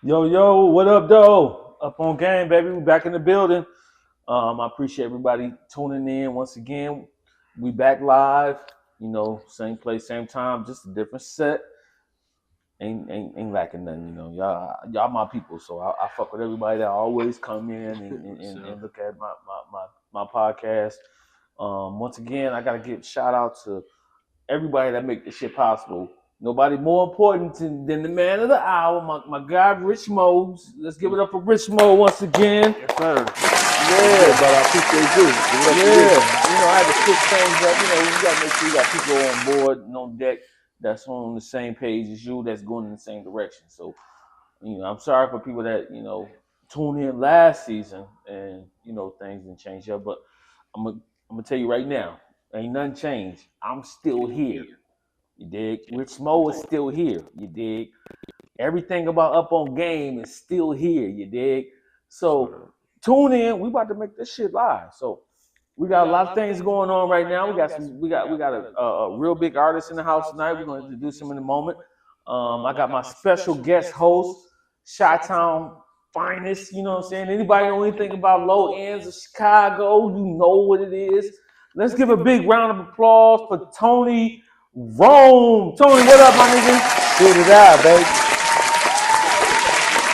Yo, what up, though? Up on game, baby. We back in the building. I appreciate everybody tuning in once again. We back live. Same place, same time, just a different set. Ain't lacking nothing. Y'all my people. So I fuck with everybody that always come in and look at my podcast. Once again, I gotta give shout out to everybody that make this shit possible. Nobody more important than the man of the hour, my guy Rich Mose. Let's give it up for Rich Mo once again. Yes, sir. Yeah, But I appreciate you. yeah. I had to switch things up. We gotta make sure you got people on board and on deck that's on the same page as you, that's going in the same direction. So, I'm sorry for people that, tuned in last season and, things didn't change up. But I'm gonna tell you right now, ain't nothing changed. I'm still here. You dig? Rich Mo is still here. You dig? Everything about Up on Game is still here. You dig? So tune in. We about to make this shit live. So we got a lot of things going on right now. We got a real big artist in the house tonight. We're gonna introduce him in a moment. I got my special guest host, Chi-Town finest. You know what I'm saying? Anybody know anything about low ends of Chicago? You know what it is. Let's give a big round of applause for Tony Rome. Tony, what up, my nigga? Shoot it out, baby.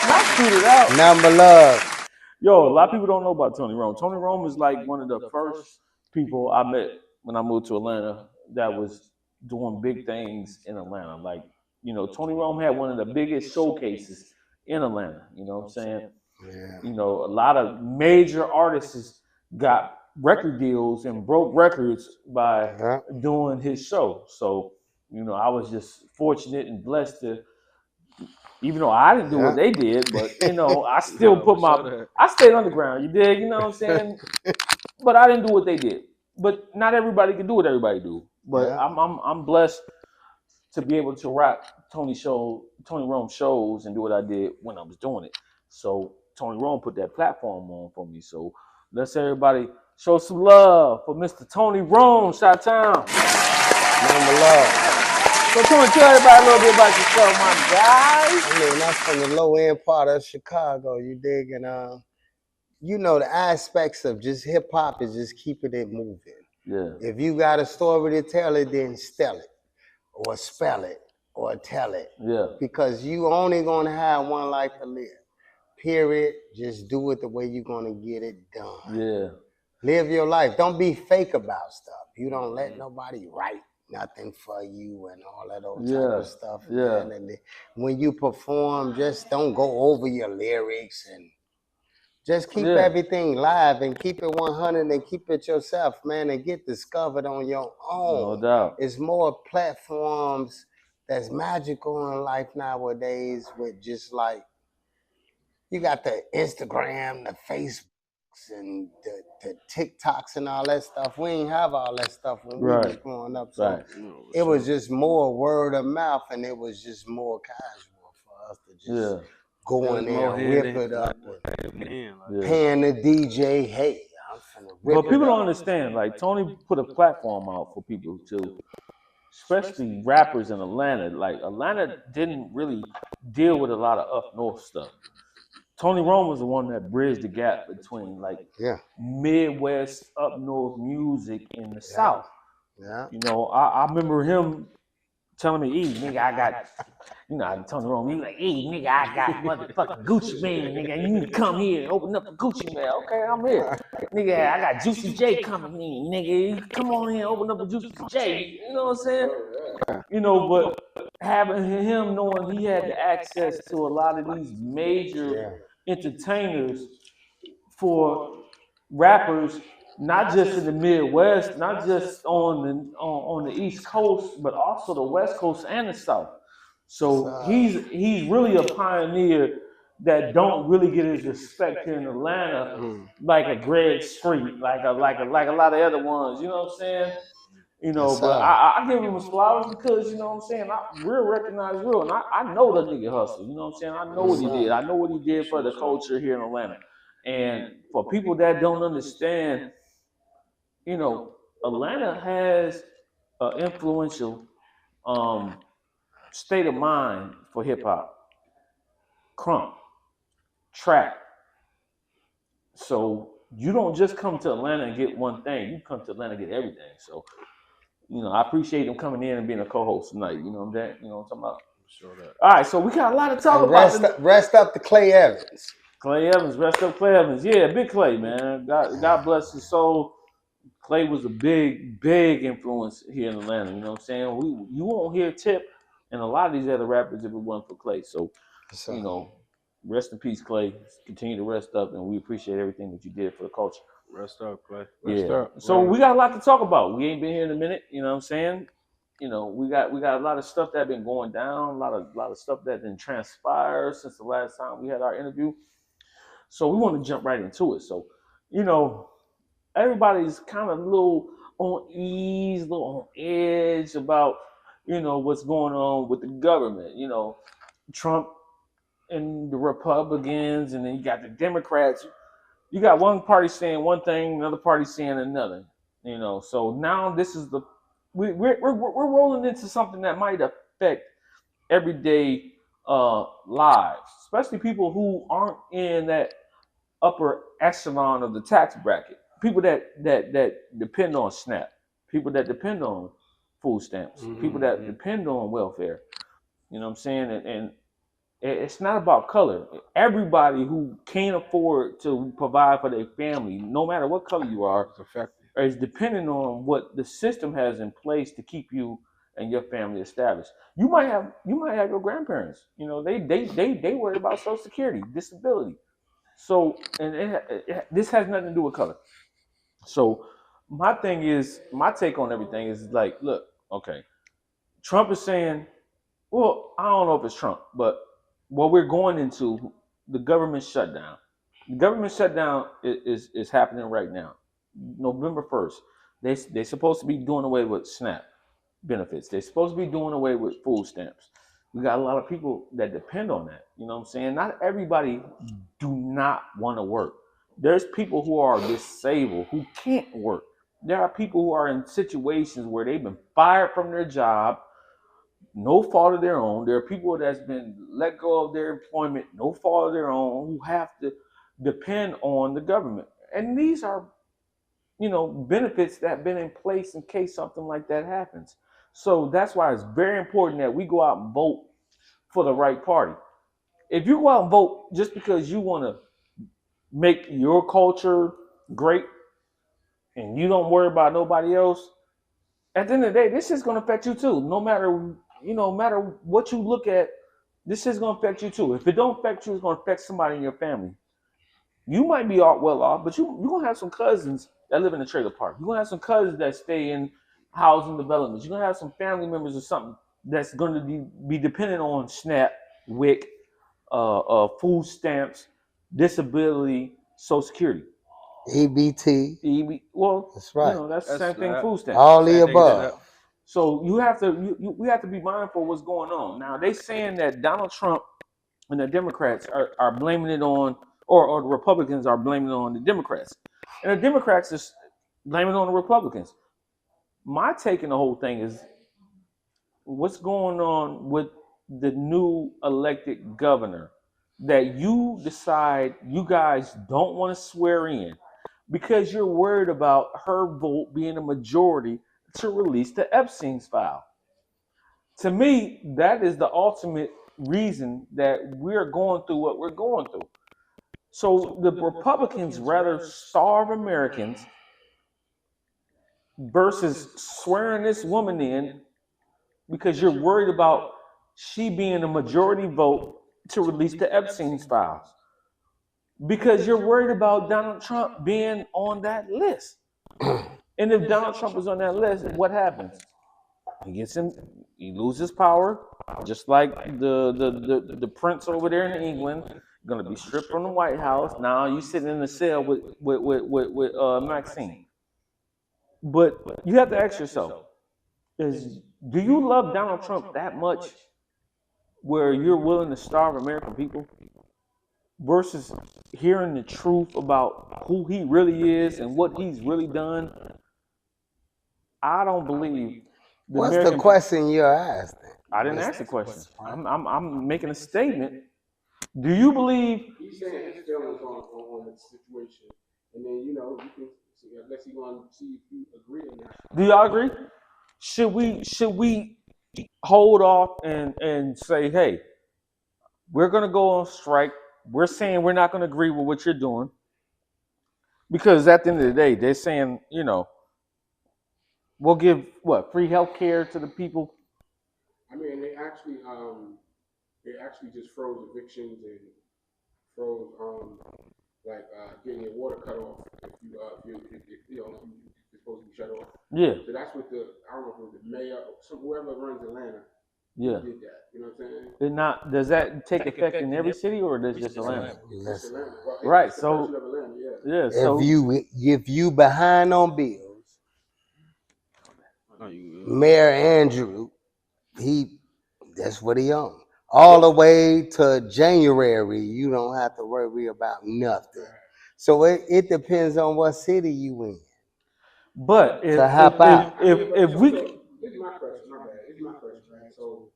Not shoot it out. Number love. Yo, a lot of people don't know about Tony Rome. Tony Rome is like one of the first people I met when I moved to Atlanta that was doing big things in Atlanta. Like, Tony Rome had one of the biggest showcases in Atlanta. You know what I'm saying? Yeah. A lot of major artists got record deals and broke records by doing his show. So, I was just fortunate and blessed to, even though I didn't do what they did, but I still I stayed underground. You dig? You know what I'm saying? But I didn't do what they did. But not everybody can do what everybody do. But I'm blessed to be able to rock Tony Rome shows and do what I did when I was doing it. So Tony Rome put that platform on for me. So let's everybody show some love for Mr. Tony Rome, Chi-Town. Number love. So Tony, tell everybody a little bit about yourself, my guy. I mean, that's from the low end part of Chicago. You dig? And the aspects of just hip hop is just keeping it moving. Yeah. If you got a story to tell it, then spell it, or spell it, or tell it. Yeah. Because you only gonna have one life to live. Period. Just do it the way you're gonna get it done. Yeah. Live your life. Don't be fake about stuff. You don't let nobody write nothing for you and all that old type of stuff. Yeah. Man. And when you perform, just don't go over your lyrics and just keep everything live and keep it 100 and keep it yourself, man, and get discovered on your own. No doubt. It's more platforms that's magical in life nowadays with just like, you got the Instagram, the Facebook, and the TikToks and all that stuff. We ain't have all that stuff when we was growing up. So it was just more word of mouth, and it was just more casual for us to just go in there and rip it up and paying the DJ, hey, I'm finna rip But people it don't up. understand. Like Tony put a platform out for people to, especially rappers in Atlanta. Like Atlanta didn't really deal with a lot of up north stuff. Tony Rome was the one that bridged the gap between like Midwest up north music in the South. Yeah. I remember him telling me, "Hey, nigga, I got, Tony Rome, he like, hey, nigga, I got motherfucking Gucci Mane, nigga, you need to come here and open up a Gucci Mane." Okay, I'm here. Nigga, I got Juicy J coming in, nigga, come on here, open up a Juicy J. You know what I'm saying? But having him knowing he had the access to a lot of these major entertainers for rappers, not just in the Midwest, not just on the East Coast, but also the West Coast and the South. So he's really a pioneer that don't really get his respect here in Atlanta, like a Greg Street, like a lot of other ones. You know what I'm saying? But I give him his flowers because, you know what I'm saying, real recognize real. And I know the nigga hustle. You know what I'm saying? I know what he did. I know what he did for the culture here in Atlanta. And for people that don't understand, Atlanta has an influential state of mind for hip hop. crump, trap. So you don't just come to Atlanta and get one thing. You come to Atlanta and get everything. So, I appreciate them coming in and being a co-host tonight. You know what I'm saying? You know what I'm talking about? Sure that. All right, so we got a lot to talk And about. rest up to Clay Evans. Clay Evans, rest up Clay Evans. Yeah, big Clay, man. God bless his soul. Clay was a big influence here in Atlanta. You know what I'm saying? You won't hear Tip and a lot of these other rappers if it wasn't for Clay. So, rest in peace, Clay. Continue to rest up, and we appreciate everything that you did for the culture. Rest up, Clay. Rest up. So we got a lot to talk about. We ain't been here in a minute. You know what I'm saying? We got a lot of stuff that been going down, a lot of stuff that didn't transpire since the last time we had our interview. So we want to jump right into it. So, everybody's kind of a little on ease, a little on edge about, what's going on with the government. Trump and the Republicans, and then you got the Democrats. You got one party saying one thing, another party saying another. So now this is we're rolling into something that might affect everyday lives, especially people who aren't in that upper echelon of the tax bracket. People that depend on SNAP, people that depend on food stamps, people that depend on welfare. You know what I'm saying? And it's not about color. Everybody who can't afford to provide for their family, no matter what color you are, is depending on what the system has in place to keep you and your family established. You might have your grandparents. They worry about Social Security, disability. So, and this has nothing to do with color. So, my take on everything is like, look, okay, Trump is saying, well, I don't know if it's Trump, but what we're going into, the government shutdown. The government shutdown is happening right now, November 1st. They're supposed to be doing away with SNAP benefits. They're supposed to be doing away with food stamps. We got a lot of people that depend on that. You know what I'm saying? Not everybody do not want to work. There's people who are disabled who can't work. There are people who are in situations where they've been fired from their job, no fault of their own. There are people that's been let go of their employment, no fault of their own, who have to depend on the government. And these are, benefits that have been in place in case something like that happens. So that's why it's very important that we go out and vote for the right party. If you go out and vote just because you want to make your culture great and you don't worry about nobody else, at the end of the day, this is going to affect you too. No matter what you look at, this is going to affect you too. If it don't affect you, it's going to affect somebody in your family. You might be well off, but you're going to have some cousins that live in a trailer park. You're going to have some cousins that stay in housing developments. You're going to have some family members or something that's going to be dependent on SNAP, WIC, food stamps, disability, Social Security. EBT. Well, that's right. That's the same thing. Food stamps. All the above. So we have to be mindful of what's going on. Now they saying that Donald Trump and the Democrats are blaming it on, or the Republicans are blaming it on the Democrats, and the Democrats is blaming it on the Republicans. My take in the whole thing is what's going on with the new elected governor, that you decide you guys don't want to swear in because you're worried about her vote being a majority to release the Epstein's file. To me, that is the ultimate reason that we're going through what we're going through. So the Republicans rather starve Americans versus swearing this woman in because you're worried about she being a majority vote to release the Epstein's files. Because you're worried about Donald Trump being on that list. And if Donald Trump is on that list, what happens? He loses power, just like the prince over there in England, going to be stripped from the White House. Now you sitting in the cell with Maxine. But you have to ask yourself, do you love Donald Trump that much where you're willing to starve American people versus hearing the truth about who he really is and what he's really done? I don't believe What's the question you're asking? I didn't ask the question. I'm making a statement Do you believe? He's saying his feelings on the situation, and then you can see, unless you want to see if you agree or not. Do y'all agree? Should we hold off and say, hey, we're gonna go on strike. We're saying we're not gonna agree with what you're doing because at the end of the day, they're saying, we'll give what free health care to the people. I mean, they actually just froze evictions and froze getting your water cut off if it's supposed to be shut off. Yeah. So that's what I don't know if it was the mayor or whoever runs Atlanta. Yeah. Did that. You know what I'm saying? Does that take effect in every city or does just Atlanta? Just Atlanta. Well, right. It's So of Atlanta, yeah. So if you behind on bills, Mayor Andrew, that's what he on. All the way to January, you don't have to worry about nothing. So it depends on what city you in. But if we, this is my question. My bad. This is my question, right? So,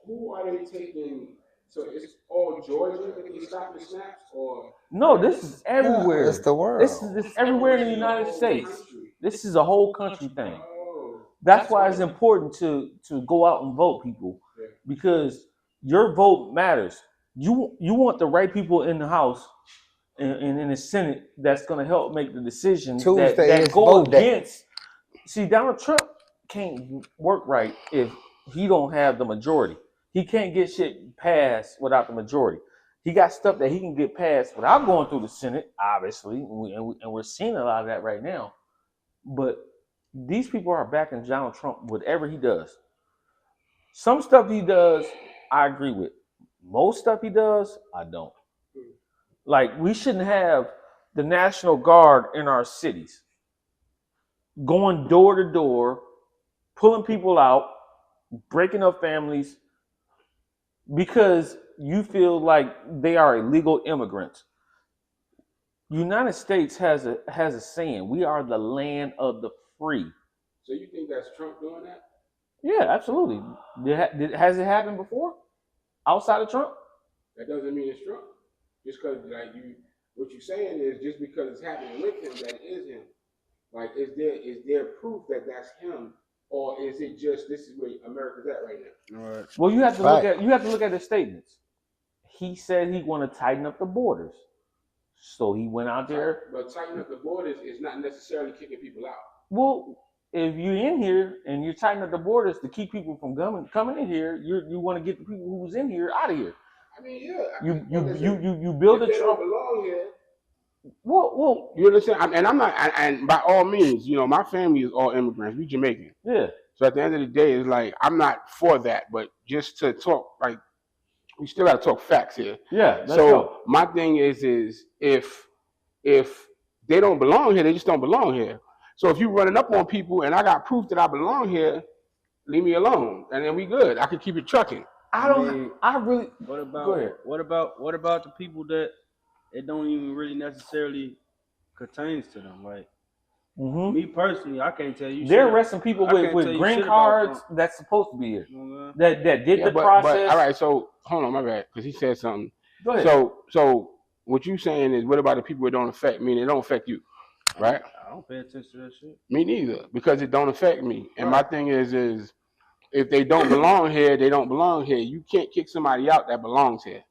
who are they taking? So it's all Georgia that they stopping snaps, or no? This is everywhere. It's the world. This is everywhere in the United States. Country. This is a whole country thing. Oh. That's why it's important to go out and vote, people, because your vote matters. You want the right people in the House and in the Senate that's going to help make the decisions that go against. See, Donald Trump can't work right if he don't have the majority. He can't get shit passed without the majority. He got stuff that he can get passed without going through the Senate, obviously, and we're seeing a lot of that right now. But these people are backing Donald Trump, whatever he does. Some stuff he does, I agree with. Most stuff he does, I don't. Like, we shouldn't have the National Guard in our cities going door to door, pulling people out, breaking up families because you feel like they are illegal immigrants. United States has a saying: we are the land of the free. So you think that's Trump doing that? Yeah, absolutely. Has it happened before outside of Trump? That doesn't mean it's Trump. Just because what you're saying is just because it's happening with him that it is him. Like, is there proof that that's him, or is it just this is where America's at right now? All right. Well, you have to look at the statements. He said he want to tighten up the borders, so he went out there. But tightening up the borders is not necessarily kicking people out. Well, if you're in here and you're tightening up the borders to keep people from coming in here, you want to get the people who's in here out of here. I mean, yeah. You build a Trump. They don't belong here. Well, you understand? And I'm not. And by all means, my family is all immigrants. We Jamaican. Yeah. So at the end of the day, it's like I'm not for that, but just to talk, like we still got to talk facts here. Yeah. So my thing is if they don't belong here, they just don't belong here. So if you're running up on people and I got proof that I belong here, leave me alone, and then we good. I can keep it trucking. What about the people that it don't even really necessarily pertains to them? Like me personally, I can't tell you. They're arresting people with green cards that's supposed to be here. That did the process. But, all right, so hold on, my bad, because he said something. Go ahead. So what you saying is, what about the people it don't affect? Meaning it don't affect you, right? I don't pay attention to that shit. Me neither, because it don't affect me. And my thing is if they don't belong here, they don't belong here. You can't kick somebody out that belongs here.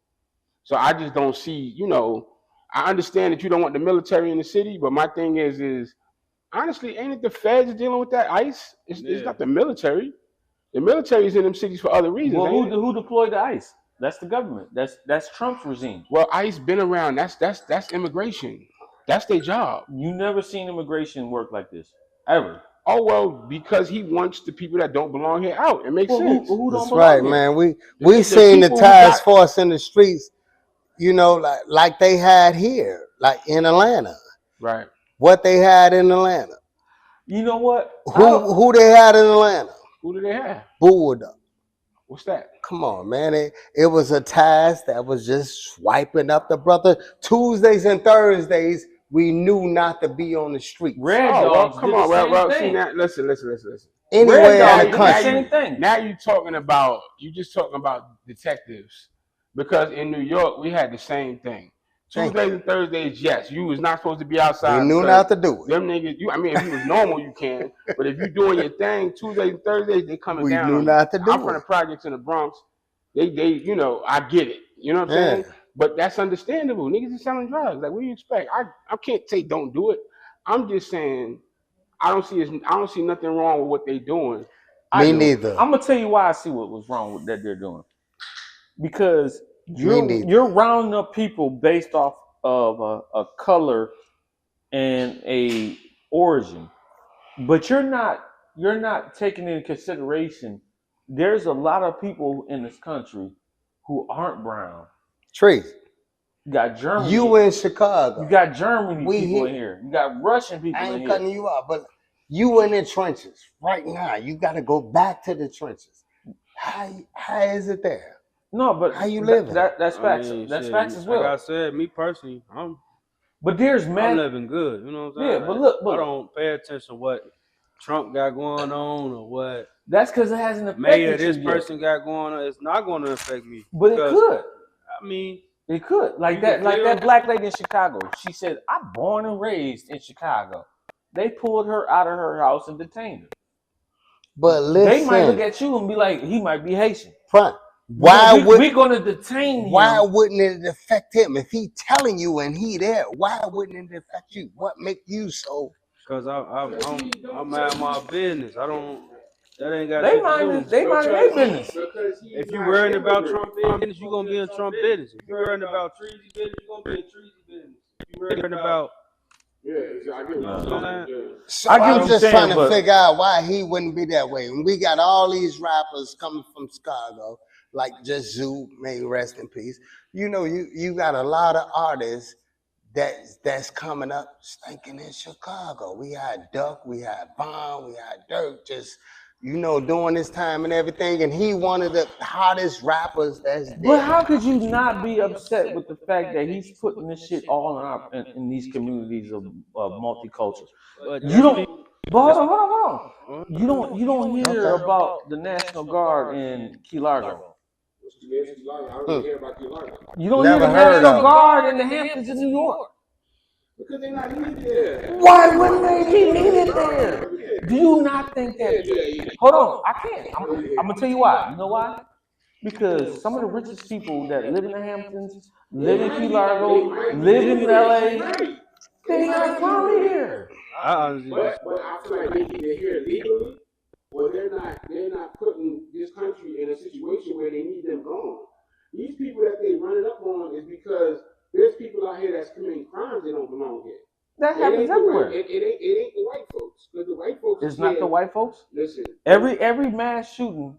So I just don't see, I understand that you don't want the military in the city, but my thing is honestly, ain't it the feds dealing with that ICE? It's not the military. The military is in them cities for other reasons. Well, who deployed the ICE? That's the government. That's Trump's regime. Well, ICE been around. That's immigration. That's their job. You never seen immigration work like this, ever. Oh, well, because he wants the people that don't belong here out. It makes sense. Who don't That's belong right, here? man. We seen the task force in the streets, like they had here, like in Atlanta. Right. What they had in Atlanta. You know what? Who they had in Atlanta? Who do they have? Bulldogs. What's that? Come on, man. It was a task that was just swiping up the brother. Tuesdays and Thursdays, we knew not to be on the street. Red Dogs. Come on. Well, see now, listen. Anywhere in the country. Now you're just talking about detectives. Because in New York, we had the same thing. Tuesdays and Thursdays, yes, you was not supposed to be outside. We knew not to do it. Them niggas, if you was normal, you can. But if you doing your thing, Tuesdays and Thursdays, they coming down. We knew not to do it. I'm from the projects in the Bronx. They, I get it. You know what I'm saying? But that's understandable. Niggas is selling drugs. Like, what do you expect? I can't say don't do it. I'm just saying, I don't see nothing wrong with what they doing. Me neither. I'm gonna tell you why I see what was wrong with that they're doing. Because you're rounding up people based off of a color and a origin, but you're not taking into consideration there's a lot of people in this country who aren't brown. Trees. You got Germany. You in Chicago. You got Germany people in here. You got Russian people in here. I ain't cutting you out, but you in the trenches right now. You got to go back to the trenches. How is it there? No, but how you living? That's facts. That's facts as well. Like I said, me personally, I'm living good. You know what I'm saying? Yeah, but look, I don't pay attention to what Trump got going on or what. That's because it hasn't affected Mayor this person got going on. It's not going to affect me. But it could. I mean, it could. Like that black lady in Chicago. She said, "I'm born and raised in Chicago." They pulled her out of her house and detained her. But listen, they might look at you and be like, "He might be Haitian." Why we're going to detain him? Why wouldn't it affect him if he telling you and he there? Why wouldn't it affect you? What make you so? Because I'm mind my business. I don't. That ain't got they mind their business. If you worrying about Trump business, you gonna be in Trump business. If you worrying about Treezy business, you gonna be in Treezy business. If you worrying about So I'm just trying to figure out why he wouldn't be that way. And we got all these rappers coming from Chicago, like Just Zoo, may rest in peace. You know, you got a lot of artists that's coming up stinking in Chicago. We had Duck, we had Bond, we had Dirk, just doing his time and everything. And he one of the hottest rappers that's there. But how could you not be upset with the fact that he's putting this shit all in these communities of multicultural? You don't. But hold on. You don't hear about the National Guard in Key Largo. You don't hear the National Guard in the Hamptons in New York. Because they're not needed there. Why wouldn't they be needed there? Do you not think that? Hold on, I can't. I'm gonna tell you why. You know why? Because some of the richest people that live in the Hamptons, live in Key Largo, live in LA, they're not from here. But I feel like they're here legally, or they're not putting this country in a situation where they need them gone. These people that they running up on is because there's people out here that's committing crimes they don't belong here. That happens everywhere. It ain't the white folks. Because the white folks. It's not the white folks. Listen. Every mass shooting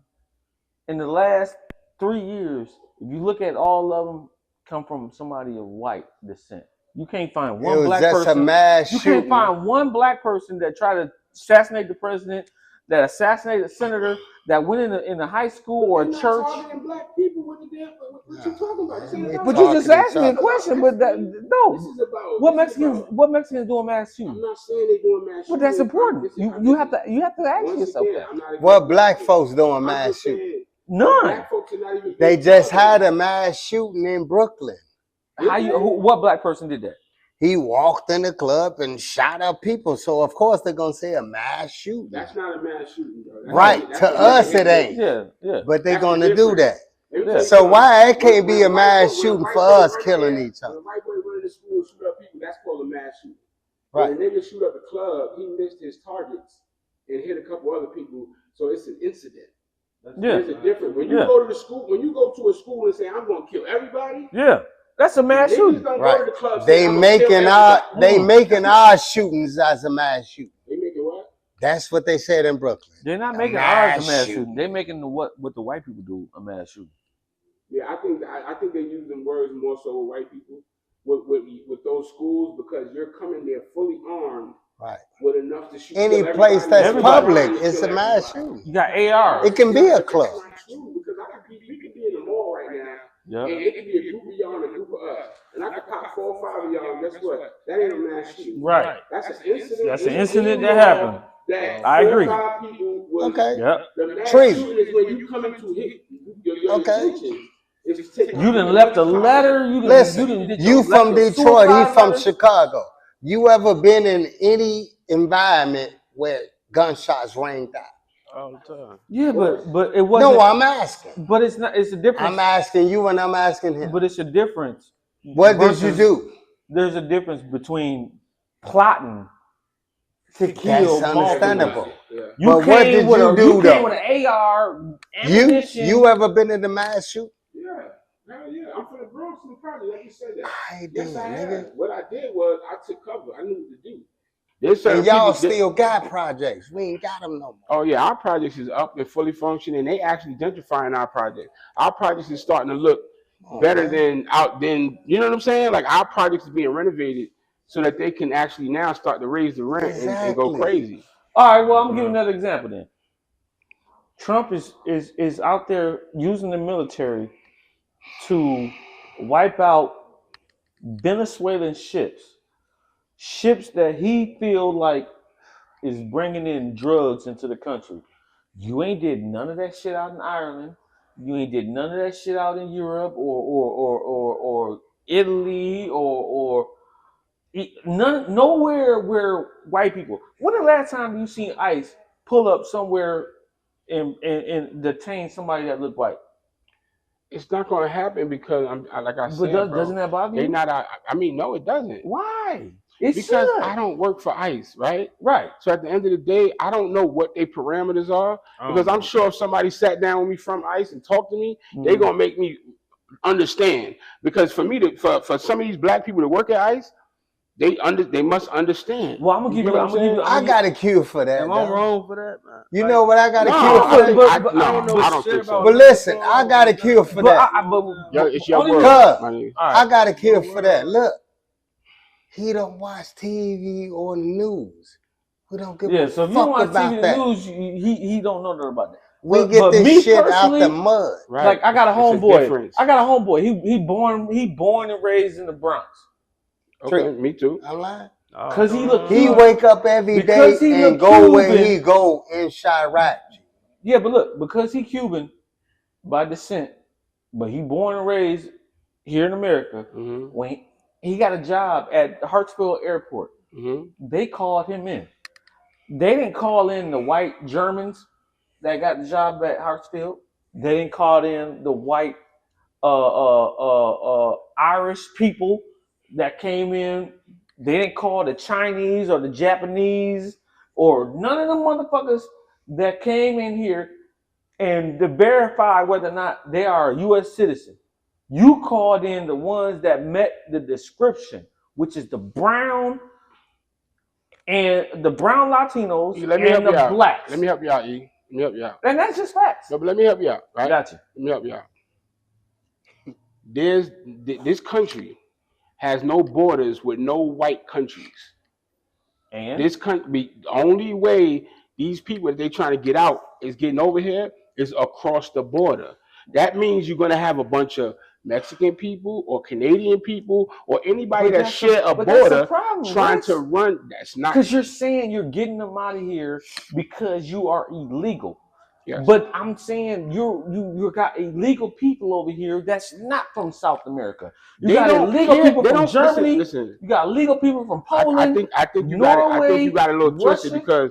in the last 3 years, if you look at all of them, come from somebody of white descent. You can't find one black person. A mass you can't find one black person that tried to assassinate the president, that assassinated a senator, that went in a high school or a church. Black people with the damn, what you talking about? But you just asked me a question, but no. This is about what Mexicans doing mass shooting? I'm not saying they doing mass shooting. But that's important. You have to ask yourself that. What black folks doing mass shooting? None. They just had a mass shooting in Brooklyn. What black person did that? He walked in the club and shot up people. So of course they're gonna say a mass shooting. That's not a mass shooting, bro. Right. To us it ain't. Yeah. But they're gonna do that. Yeah. So why it can't be a mass shooting for us killing each other? The white boy running the school and shoot up people, that's called a mass shooting. Right. When a nigga shoot up the club, he missed his targets and hit a couple other people. So it's an incident. There's a difference. When you go to the school, when you go to a school and say, I'm gonna kill everybody. Yeah. That's a mass shooting. Right. They making our shootings as a mass shooting. They making what? That's what they said in Brooklyn. They're not making ours a mass shooting. They're making what the white people do a mass shooting. Yeah, I think they're using words more so with white people with those schools because you're coming there fully armed. Right. With enough to shoot. Any place that's public, it's a mass shooting. You got AR. It can be a club. That's not true because we could be in the mall right now. Yep. And it could be a group of y'all and a group of us. And I could pop 4 or 5 of y'all, and guess what? That ain't a mass shooting. Right. That's an incident. That's an incident that happened. I agree. 4 or 5 people was, okay. The mass shooting is when you come into hit your intentions. You done left a letter. Listen, you from Detroit, he from Chicago. You ever been in any environment where gunshots rang out? All the time. Yeah, but it wasn't. No, I'm asking. But it's not. It's a difference. I'm asking you and I'm asking him. But it's a difference. What did you do? There's a difference between plotting to kill. That's understandable. Yeah. But what did you do You came though? with an AR ammunition. You ever been in the mass shoot? Yeah. Yeah. I'm from the Bronx, probably. Like you said that. I did, nigga. What I did was I took cover. I knew what to do. And y'all still got projects. We ain't got them no more. Oh yeah, our projects is up and fully functioning. They actually gentrifying our project. Our projects is starting to look better than you know what I'm saying? Like our projects is being renovated so that they can actually now start to raise the rent and go crazy. All right, well I'm gonna give you another example then. Trump is out there using the military to wipe out Venezuelan ships that he feel like is bringing in drugs into the country. You ain't did none of that shit out in Ireland. You ain't did none of that shit out in Europe or Italy or nowhere where white people. When the last time you seen ICE pull up somewhere and detain somebody that looked white? It's not going to happen because like I said, doesn't that bother you? They not. I mean, no, it doesn't. Why? Because I don't work for ICE, right? Right. So at the end of the day, I don't know what their parameters are because I'm sure if somebody sat down with me from ICE and talked to me, they're gonna make me understand. Because for me for some of these black people that work at ICE, they must understand. Well, I'm gonna give you. I got a cue for that. Am I wrong for that, man? You know what? I got a cue for that. I don't think so. But listen, I got a cue for that. It's your word. I got a cue for that. Look, he don't watch TV or the news. We don't give a so if you fuck don't watch about TV that. News, he don't know nothing about that. We get this shit out the mud. Right. Like I got a homeboy. He born and raised in the Bronx. Okay, me too. I'm lying. Cause he wake up every day and go where he go in Chirac. Yeah, but look, because he Cuban by descent, but he born and raised here in America. When he got a job at Hartsfield Airport, they called him in. They didn't call in the white Germans that got the job at Hartsfield. They didn't call in the white Irish people that came in. They didn't call the Chinese or the Japanese or none of them motherfuckers that came in here and to verify whether or not they are a U.S. citizen. You called in the ones that met the description, which is the brown Latinos and the blacks. Let me help you out, E. Let me help you out. And that's just facts. No, but let me help you out, right? Gotcha. Let me help you out. This country has no borders with no white countries. And this country, the only way these people that they trying to get out is getting over here is across the border. That means you're going to have a bunch of Mexican people or Canadian people or anybody that share a border trying to run. That's not because you're saying you're getting them out of here because you are illegal. Yes. But I'm saying you got illegal people over here that's not from South America. You got illegal people from Germany. Listen, you got illegal people from Poland. I think you Norway, got a little twisted because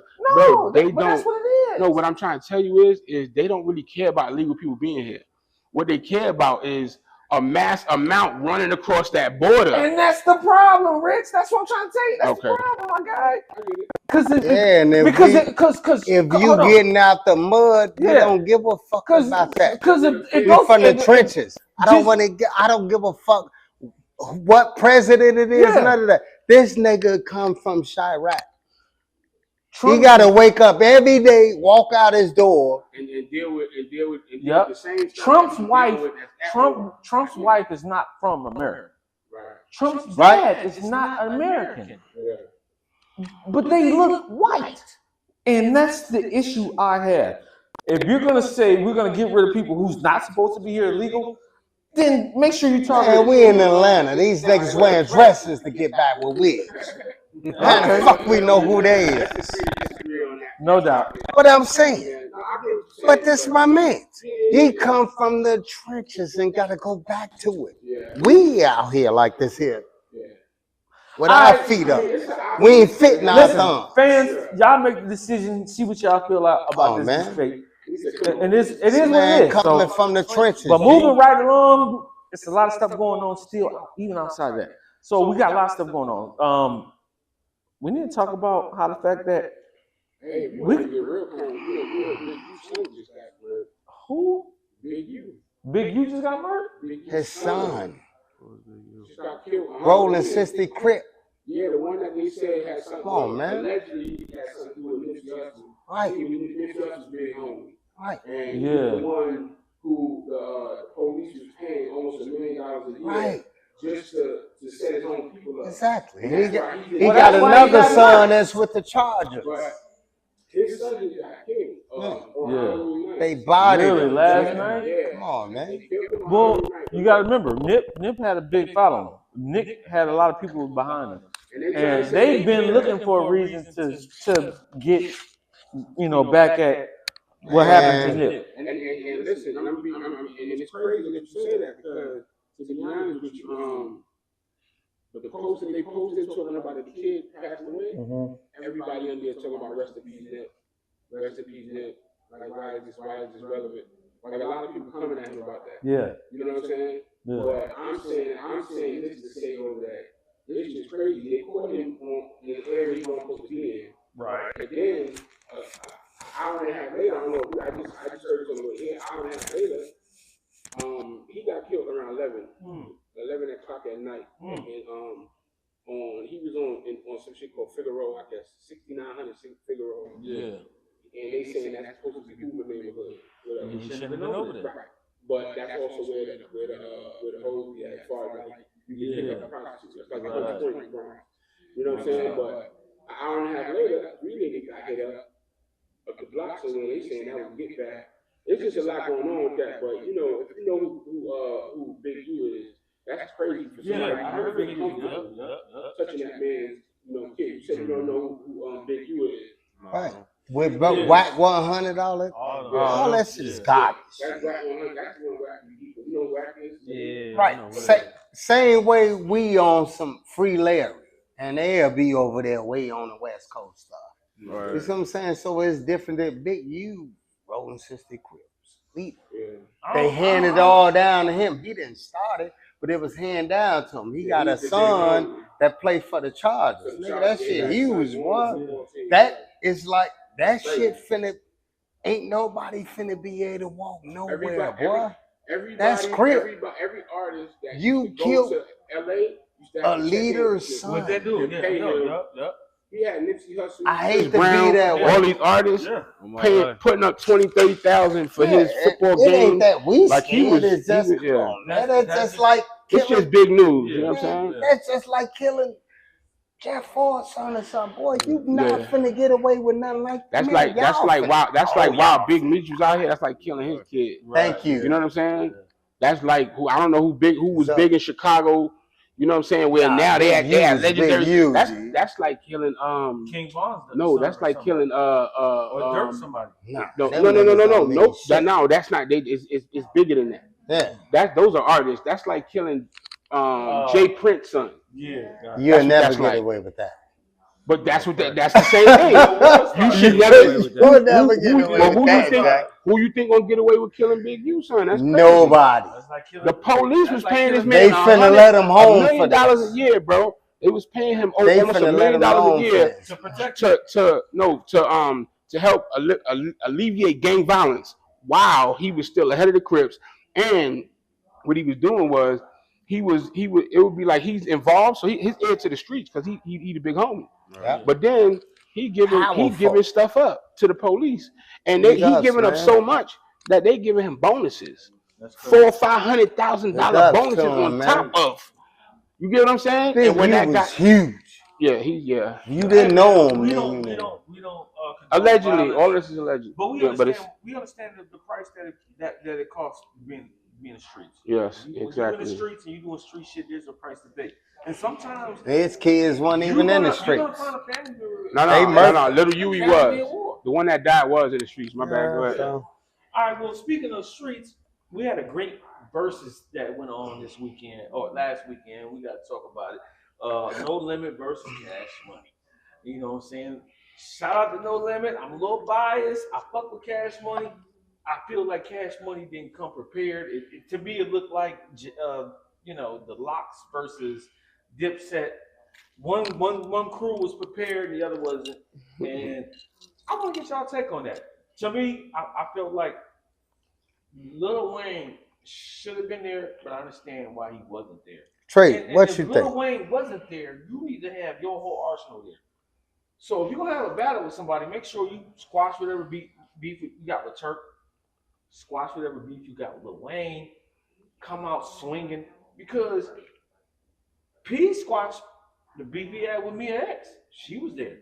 they don't. That's what it is. No, what I'm trying to tell you is they don't really care about illegal people being here. What they care about is a mass amount running across that border. And that's the problem, Rich. That's what I'm trying to tell you. That's the problem, my guy. Because if you getting out the mud, you don't give a fuck about that. Because you're from the trenches. I don't give a fuck what president it is. None of that. This nigga come from Chirac. He gotta wake up every day, walk out his door, and deal with the same stuff. Trump's wife is not from America. Right. Trump's dad is not American. Yeah. But they look white. And that's the issue I have. If you're gonna say we're gonna get rid of people who's not supposed to be here illegal, then make sure you talk. Man, we in Atlanta. These niggas wearing dresses to get back with wigs. How the fuck we know who they is? No doubt. What I'm saying. But this my man. He come from the trenches and got to go back to it. We out here like this here. With our feet up. We ain't fitting our thumb. Fans, y'all make the decision, see what y'all feel about this debate. And it is what it is. Coming from the trenches. But moving right along, it's a lot of stuff going on still, even outside that. So we got a lot of stuff going on. We need to talk about how the fact that who? Big U just got murdered? His son. Rolling 60 Crip. Yeah, the one that they said had something. Come on, man. Allegedly had something to do with Nipsey Hussle. Right. Nipsey Hussle's big homie. Right. And the one who the police was paying almost $1 million a year. Right. Just to set his own people up. Exactly. He got another son that's with the Chargers. But his son just got killed. They bodied him last night. Yeah. Come on, man. Well, you got to remember, Nip had a big following. Nick had a lot of people behind him, and they've been looking for a reason to get, back at what happened to Nip. And listen, and it's crazy that you say that because, to be honest with you, the post that they posted talking about the kid passed away, everybody in there talking about rest in peace Nip, rest in peace Nip. Like why is this relevant? Like a lot of people coming at him about that. Yeah. You know what I'm saying? Yeah. But I'm saying this to say over that this is crazy. They caught him in the area he wasn't supposed to be in. Right. And then an hour and a half later, I don't know. I just heard it on the way here. An hour and a half later, he got killed around 11 o'clock at night. And he was on some shit called Figueroa, I guess 6900 Figueroa. Yeah. And they saying that's supposed to be Hoover neighborhood. He shouldn't have been over there. Right. But that's also where the whole as far as like you can pick up prostitutes. It's like a whole point, you know what I'm saying? But an hour and a half later, 3 niggas got hit up the block somewhere. They saying that was get back. There's just a lot going on with that. But if you know who Big U is, that's crazy for somebody. I heard Big U. Touching that man's kid. You said you don't know who Big U is. Right. With whack $100, all that shit is garbage. That's whack 100. That's one whack. You know whack is? Yeah. Right. Same way we on some Free Larry, and they'll be over there way on the West Coast stuff. Right. You see what I'm saying? So it's different than Big U rolling 60 Crips. They handed it all down to him. He didn't start it, but it was handed down to him. He got a son that played for the Chargers. Nigga, that shit huge, boy. That is like. That shit ain't nobody finna be able to walk nowhere, boy. That's Crip. Every artist that you killed to LA, a leader's son. What they do? Yeah. He had Nipsey Hussle. I hate to be that way. All these artists putting up 20,000, 30,000 for his football game. It ain't that we like scared. It's just that's just like killing. It's just big news. You know what I'm saying? That's just like killing Jeff Ford's son or something. Boy, you not finna get away with nothing like that. That's like wow, Big Meech was out here. That's like killing his kid. Thank you. You know what I'm saying? That's like I don't know who was big in Chicago. You know what I'm saying? Where now they had legendary. That's like killing King Von. No, that's like killing or Dirk somebody. No. That's not. It's bigger than that. Yeah. Those are artists. That's like killing Jay Prince's son. Yeah, you'll never get away with that. But that's the same thing. You should never get away with that. Who you think gonna get away with killing Big U, son? That's crazy. Nobody. The police was paying this man. They finna let him home $1 million a year, bro. They was paying him almost $1 million a year to help alleviate gang violence. Wow, he was still ahead of the Crips, and what he was doing was. It would be like he's involved, so his ear to the streets because he the big homie. Right. But then he giving stuff up to the police, and he giving up so much that they giving him bonuses, $400,000 or $500,000 bonuses on top of. You get what I'm saying? And when that got huge, you didn't know him. We don't. Allegedly, all this is alleged. But we understand the price that it costs being in the streets. Yes, exactly. When you're in the streets and you doing street shit, there's a price to pay. And sometimes his kids weren't even in the streets. No. Little Huey was. The one that died was in the streets. My bad. Go ahead. All right. Well, speaking of streets, we had a great versus that went on this weekend or last weekend. We got to talk about it. No Limit versus Cash Money. You know what I'm saying? Shout out to No Limit. I'm a little biased. I fuck with Cash Money. I feel like Cash Money didn't come prepared. To me, it looked like the Locks versus Dipset. One crew was prepared, the other wasn't, and I want to get y'all take on that. To me, I felt like Lil Wayne should have been there, but I understand why he wasn't there. Trey, what you if think? Lil Wayne wasn't there, you need to have your whole arsenal there. So if you're gonna have a battle with somebody, make sure you squash whatever beef you got with Turk, squash whatever beef you got with Lil Wayne, come out swinging, because P squashed the beef he had with Mia X. She was there.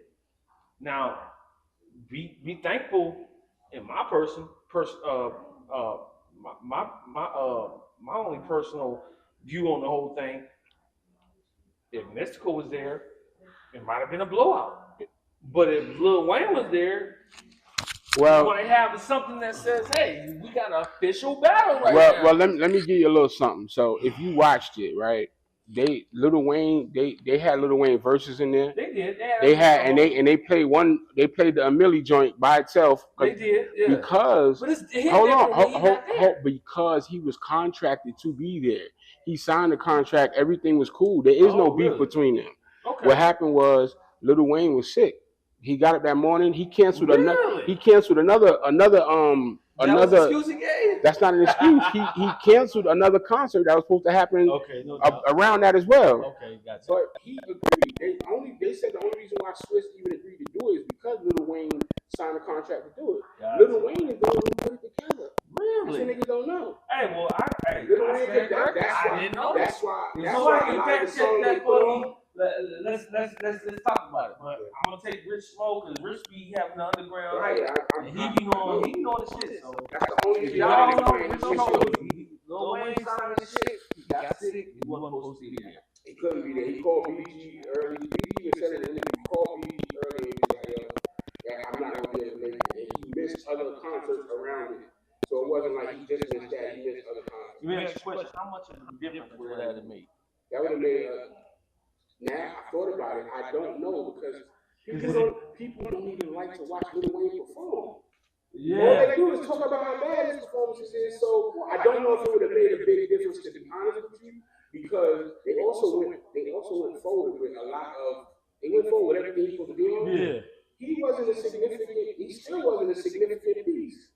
Now, be thankful in my my only personal view on the whole thing. If Mystical was there, it might have been a blowout. But if Lil Wayne was there, well, you want to have something that says, "Hey, we got an official battle right now." Well, let me give you a little something. So if you watched it, right? Lil Wayne, they had Lil Wayne verses in there. They did. They played the Millie joint by itself. They did, yeah. Because hold because he was contracted to be there. He signed the contract. Everything was cool. There is no beef between them. Okay. What happened was Lil Wayne was sick. He got up that morning. He canceled another. He canceled another. That's not an excuse. He canceled another concert that was supposed to happen around that as well. Okay, gotcha. But he agreed. They said the only reason why Swiss even agreed to do it is because Lil Wayne signed a contract to do it. Gotcha. Lil Wayne is the one who put it together. Really? That's what niggas don't know. Hey, well, I didn't know. That's why. Let's talk about it. But I'm gonna take Rich Smoke because Rich be having the underground hype, and he be on the shit. So that's the only reason. Y'all know Rich Smoke. Lil Wayne signed the shit. He got sick. He wasn't supposed to be there. He couldn't be there. He called BG early. BG said it in the interview. He called BG early and was like, I'm not gonna be able to make it. And he missed other concerts around it. So it wasn't like he just missed that. He missed other concerts. You asked the question, how much of a difference would that have made? That would have made. Now I thought about it. I don't know because people don't even like to watch Lil Wayne perform. Yeah. All they do is talk about how bad his performances is. So I don't know if it would have made a big difference, to be honest with you, because they also went forward with a lot of. They went forward with everything he was doing. Yeah. He wasn't a significant. He still wasn't a significant piece.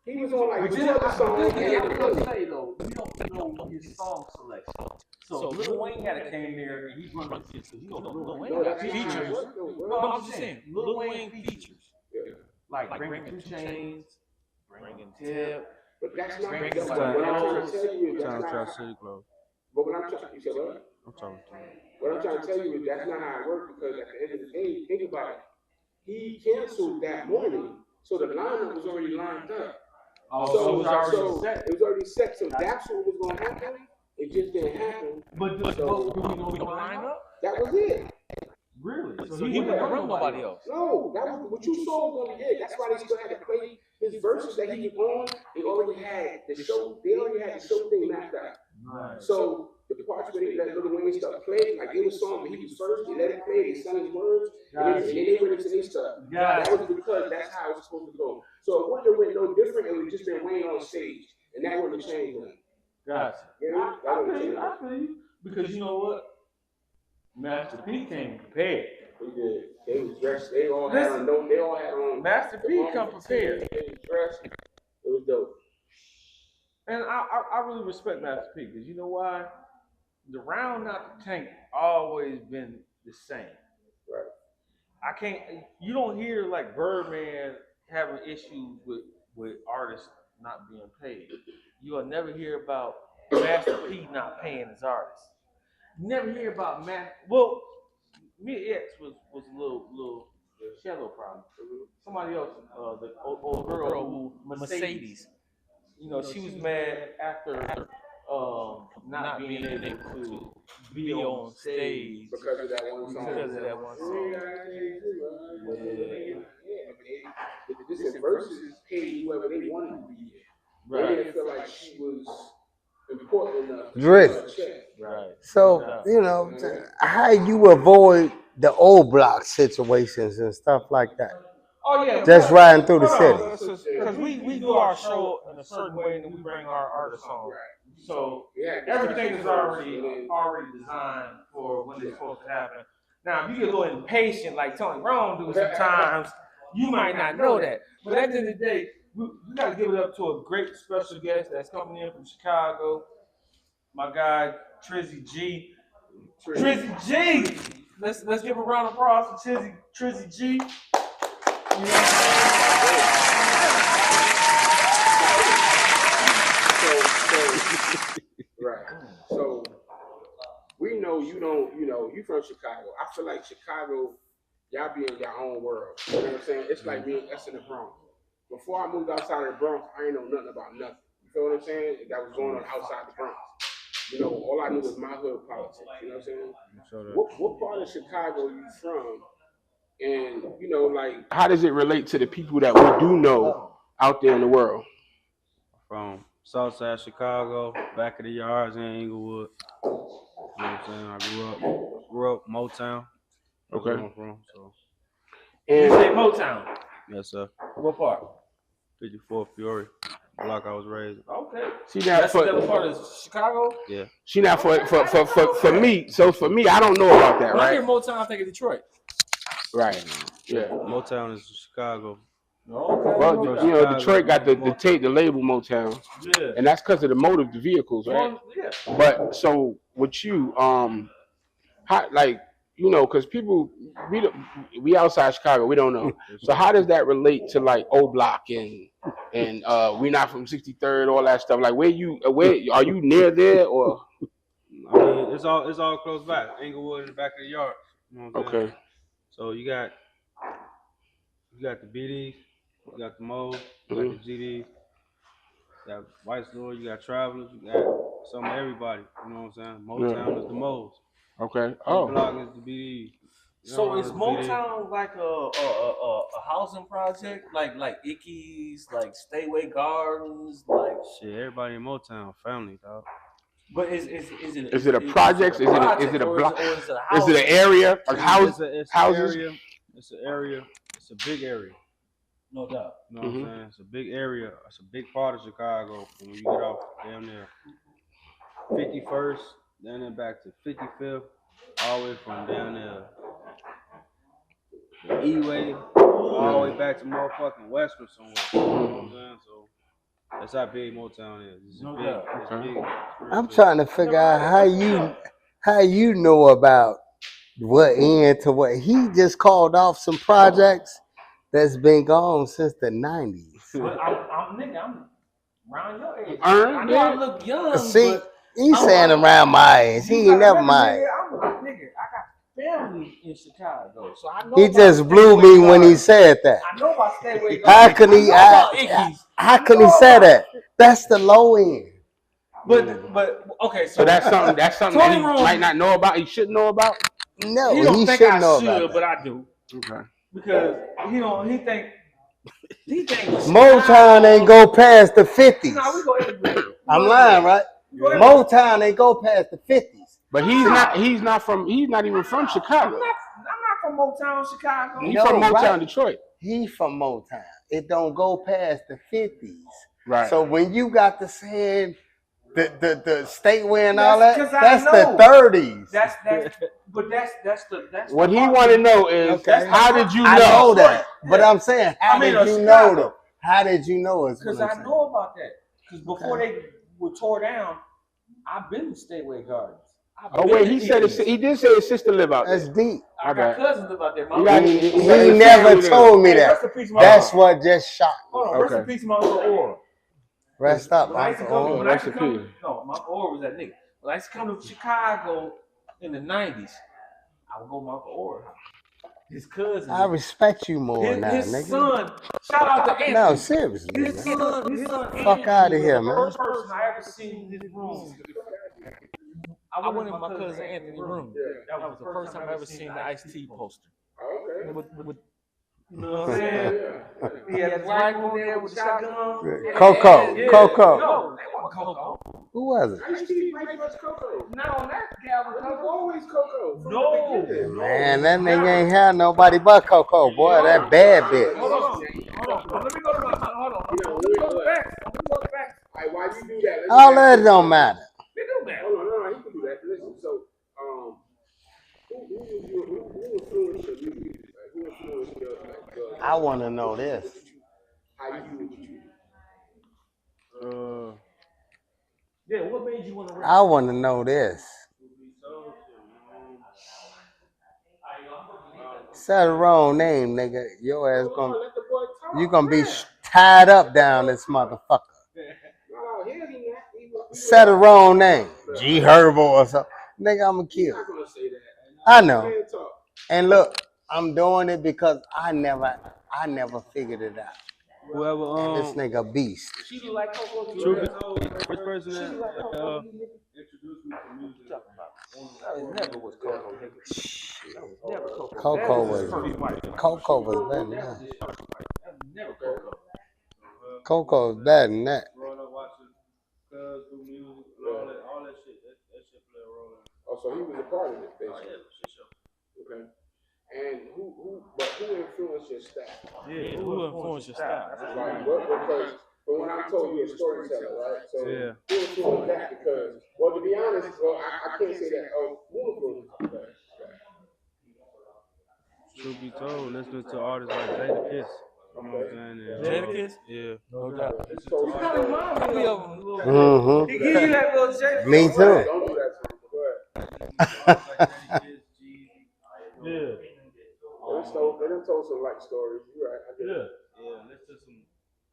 He was on like two other songs. I'm gonna say though, we don't know his song selection. So Lil Wayne had came there and he run this shit. You know, Lil Wayne got features. No, I'm just saying, Lil Wayne features. Yeah. Like bringing 2 Chainz, bringing Tip. But that's not what I'm trying to tell you. But what I'm trying, you said what? What I'm trying to tell you is that's not how it works, because at the end of the day, think about it. He canceled that morning, so the lineup was already lined up. So it was already set. So that's what was going to happen. It just didn't happen. But do we know the lineup? That was it. Really? So he didn't run nobody else? No, that was what you saw was going to be it. That's why they still had to play his verses that he was on. They already had the show. They already had the show thing mapped out. Right. So the parts where they let Lil Wayne stuff play, like it was song, but he was first. They let it play. They sung his words, and then they went into their stuff. That was because that's how it was supposed to go. So it wouldn't have went no different. It would have just been Wayne on stage, and that wouldn't have changed nothing. Gotcha. Yeah, I feel you. Because you know what? Master P came prepared. He did. They was dressed. They all had on. Master P come prepared. They was dressed. It was dope. And I really respect Master P, because you know why? The round not the tank always been the same. Right. You don't hear like Birdman having issues with artists not being paid. You'll never hear about Master P not paying his artists. You never hear about well, Mia X was a little shallow problem. Somebody else, the old girl who Mercedes. You know, she was mad after not being able to be on stage because of that one song. This is versus paid whoever they wanted to be. They didn't feel like she was important enough to Drizzy. cut a check. Right. So, you know, how you avoid the old block situations and stuff like that? Oh yeah, Just riding through the city. Because we do our show in a certain way, and then we bring our artists on. So everything is already designed for when it's supposed to happen. Now, if you get a little impatient, like Tony Rome do sometimes, you might not know that. But at the end of the day, we got to give it up to a great special guest that's coming in from Chicago. My guy Treezy G. Treezy G. Let's give a round of applause for Treezy G. You know Right. So we know you don't, you from Chicago. I feel like Chicago, y'all be in your own world. You know what I'm saying? It's like being us in the Bronx. Before I moved outside of the Bronx, I ain't know nothing about nothing. You feel what I'm saying? That was going on outside the Bronx. You know, all I knew was my hood politics. You know what I'm saying? What part of Chicago you from? And, like, how does it relate to the people that we do know out there in the world? From Southside Chicago, back of the yards in Inglewood. You know what I'm saying? I grew up Motown. That's where I'm from. So. And you say Motown? Yes, sir. What part? 54 Fury, block I was raised. Okay. See that that's part of Chicago? Yeah. See now for me, so for me, I don't know about that, when right? I hear Motown, I think of Detroit. Right. Yeah. Motown is Chicago. Okay. Well, Detroit got the tape, the label Motown. Yeah. And that's because of the motive, the vehicles, right? Yeah. But so with you, how, like, because people we outside Chicago, we don't know. So how does that relate to like O Block and we not from 63rd, all that stuff? Like where are you near there or? I mean, it's all close by. Inglewood in the back of the yard. You know what I'm saying? Okay. So you got the BDs, you got the Mo's, you got the GDs, you got White Store, you got Travelers, you got some of everybody. You know what I'm saying? Motown is the Mo's. Okay. Block is the BDs. So is Motown like a housing project, like Icky's, like Stayway Gardens, like shit? Everybody in Motown family, dog. But is it a project? Is it a block? Is it an area? Like houses? It's an area. It's a big area. No doubt. You know what I'm saying? It's a big area. It's a big part of Chicago. When you get off down there, 51st, then back to 55th, all the way from down there, the E-way, all the way back to motherfucking Western somewhere. You know what I'm saying? So that's how big Motown is. It's big. I'm trying to figure out how you know about what end to what. He just called off some projects that's been gone since the 90s. I'm around your age. I know I look young. See, he's saying around my age. He ain't never my age. I'm a nigga. I got family in Chicago, so I know. He just blew me when he said that. I know about Stayway. How can he? How can he say that? That's the low end. But okay, so that's something that he might not know about. He shouldn't know about. No, he don't think should I know should, about but that. I do. Okay. Because he thinks Motown ain't go past the 50s. No, we go everywhere. I'm lying, right? Motown ain't go past the 50s. But he's not even from Chicago. I'm not from Motown, Chicago. He's from Motown, Detroit. He from Motown. It don't go past the 50s. Right. So when you got the saying the stateway and all that, that's the 30s. That's what he want to know is how did you know? I know that, but I'm saying how did you know though? How did you know? Because I know about that. Because before they were tore down, I've been to Stateway Gardens. Oh wait, he did say his sister live out there. That's deep. I got cousins live out there. He never told me that. That's what just shocked me. Hold on, rest in peace, my Uncle Aura. Rest up, Uncle Aura. No, my Uncle Aura was that nigga. When I used to come to Chicago in the 90s, I would go to my Uncle Aura house. His cousin. I respect you more now, nigga. His son, shout out to Anthony. No, seriously, his son fuck out of here, man. The first person I ever seen in his room. I went in my cousin Anthony's room. That was the first time I ever seen the Ice-T poster. Okay. You know what I'm saying? He had his wife on there with the shotgun. Coco. Yeah. Coco. No, that wasn't Coco. Who was it? Ice-T played first Coco. Not on that Calvin It was Coco. always Coco. From No. the beginning. Man, that nigga ain't had nobody but Coco, boy. That bad bitch. Hold on. Let me go to the hold on. Let me go to facts. Let me go to facts. All right, why you do that? All that don't matter. They do that. Hold on, no, he can do that. Listen, so, who influenced your music? Like, who influenced your, like, I want to know this. how you do what you do? Yeah, what made you want to rap? I want to know this. Say the wrong name, nigga. Your ass gonna, you gonna be tied up down this motherfucker. Say the wrong name. G Herbo or something. Nigga, I'ma kill. I know. And look, I'm doing it because I never figured it out. Whoever And this nigga beast. She look like Coco. True, first person that introduced me to music. It never was Coco. Never Coco. Coco was better than that. Never Coco. Coco was better than that. growing up watching Cuz do music and all that shit. That shit play a role in it. Oh, so he was a part of it, Oh basically. yeah, shit show. Okay. And who influenced your style? Yeah, who influenced your style? Like, because when I told you a storyteller, right? So Yeah. who influenced that? Because, well, to be honest, well, I can't say that. Who influenced that? Truth be told, listening to artists like Jada Kiss. You know what I'm saying? And, Jadakiss? yeah. No doubt. So, Kind of remind me of him a little bit. Mm-hmm. He give you that little Jadakiss. Me too. don't do that to me. Go ahead. Yeah. They done told some like stories. You're right. I get it. Yeah, listen to some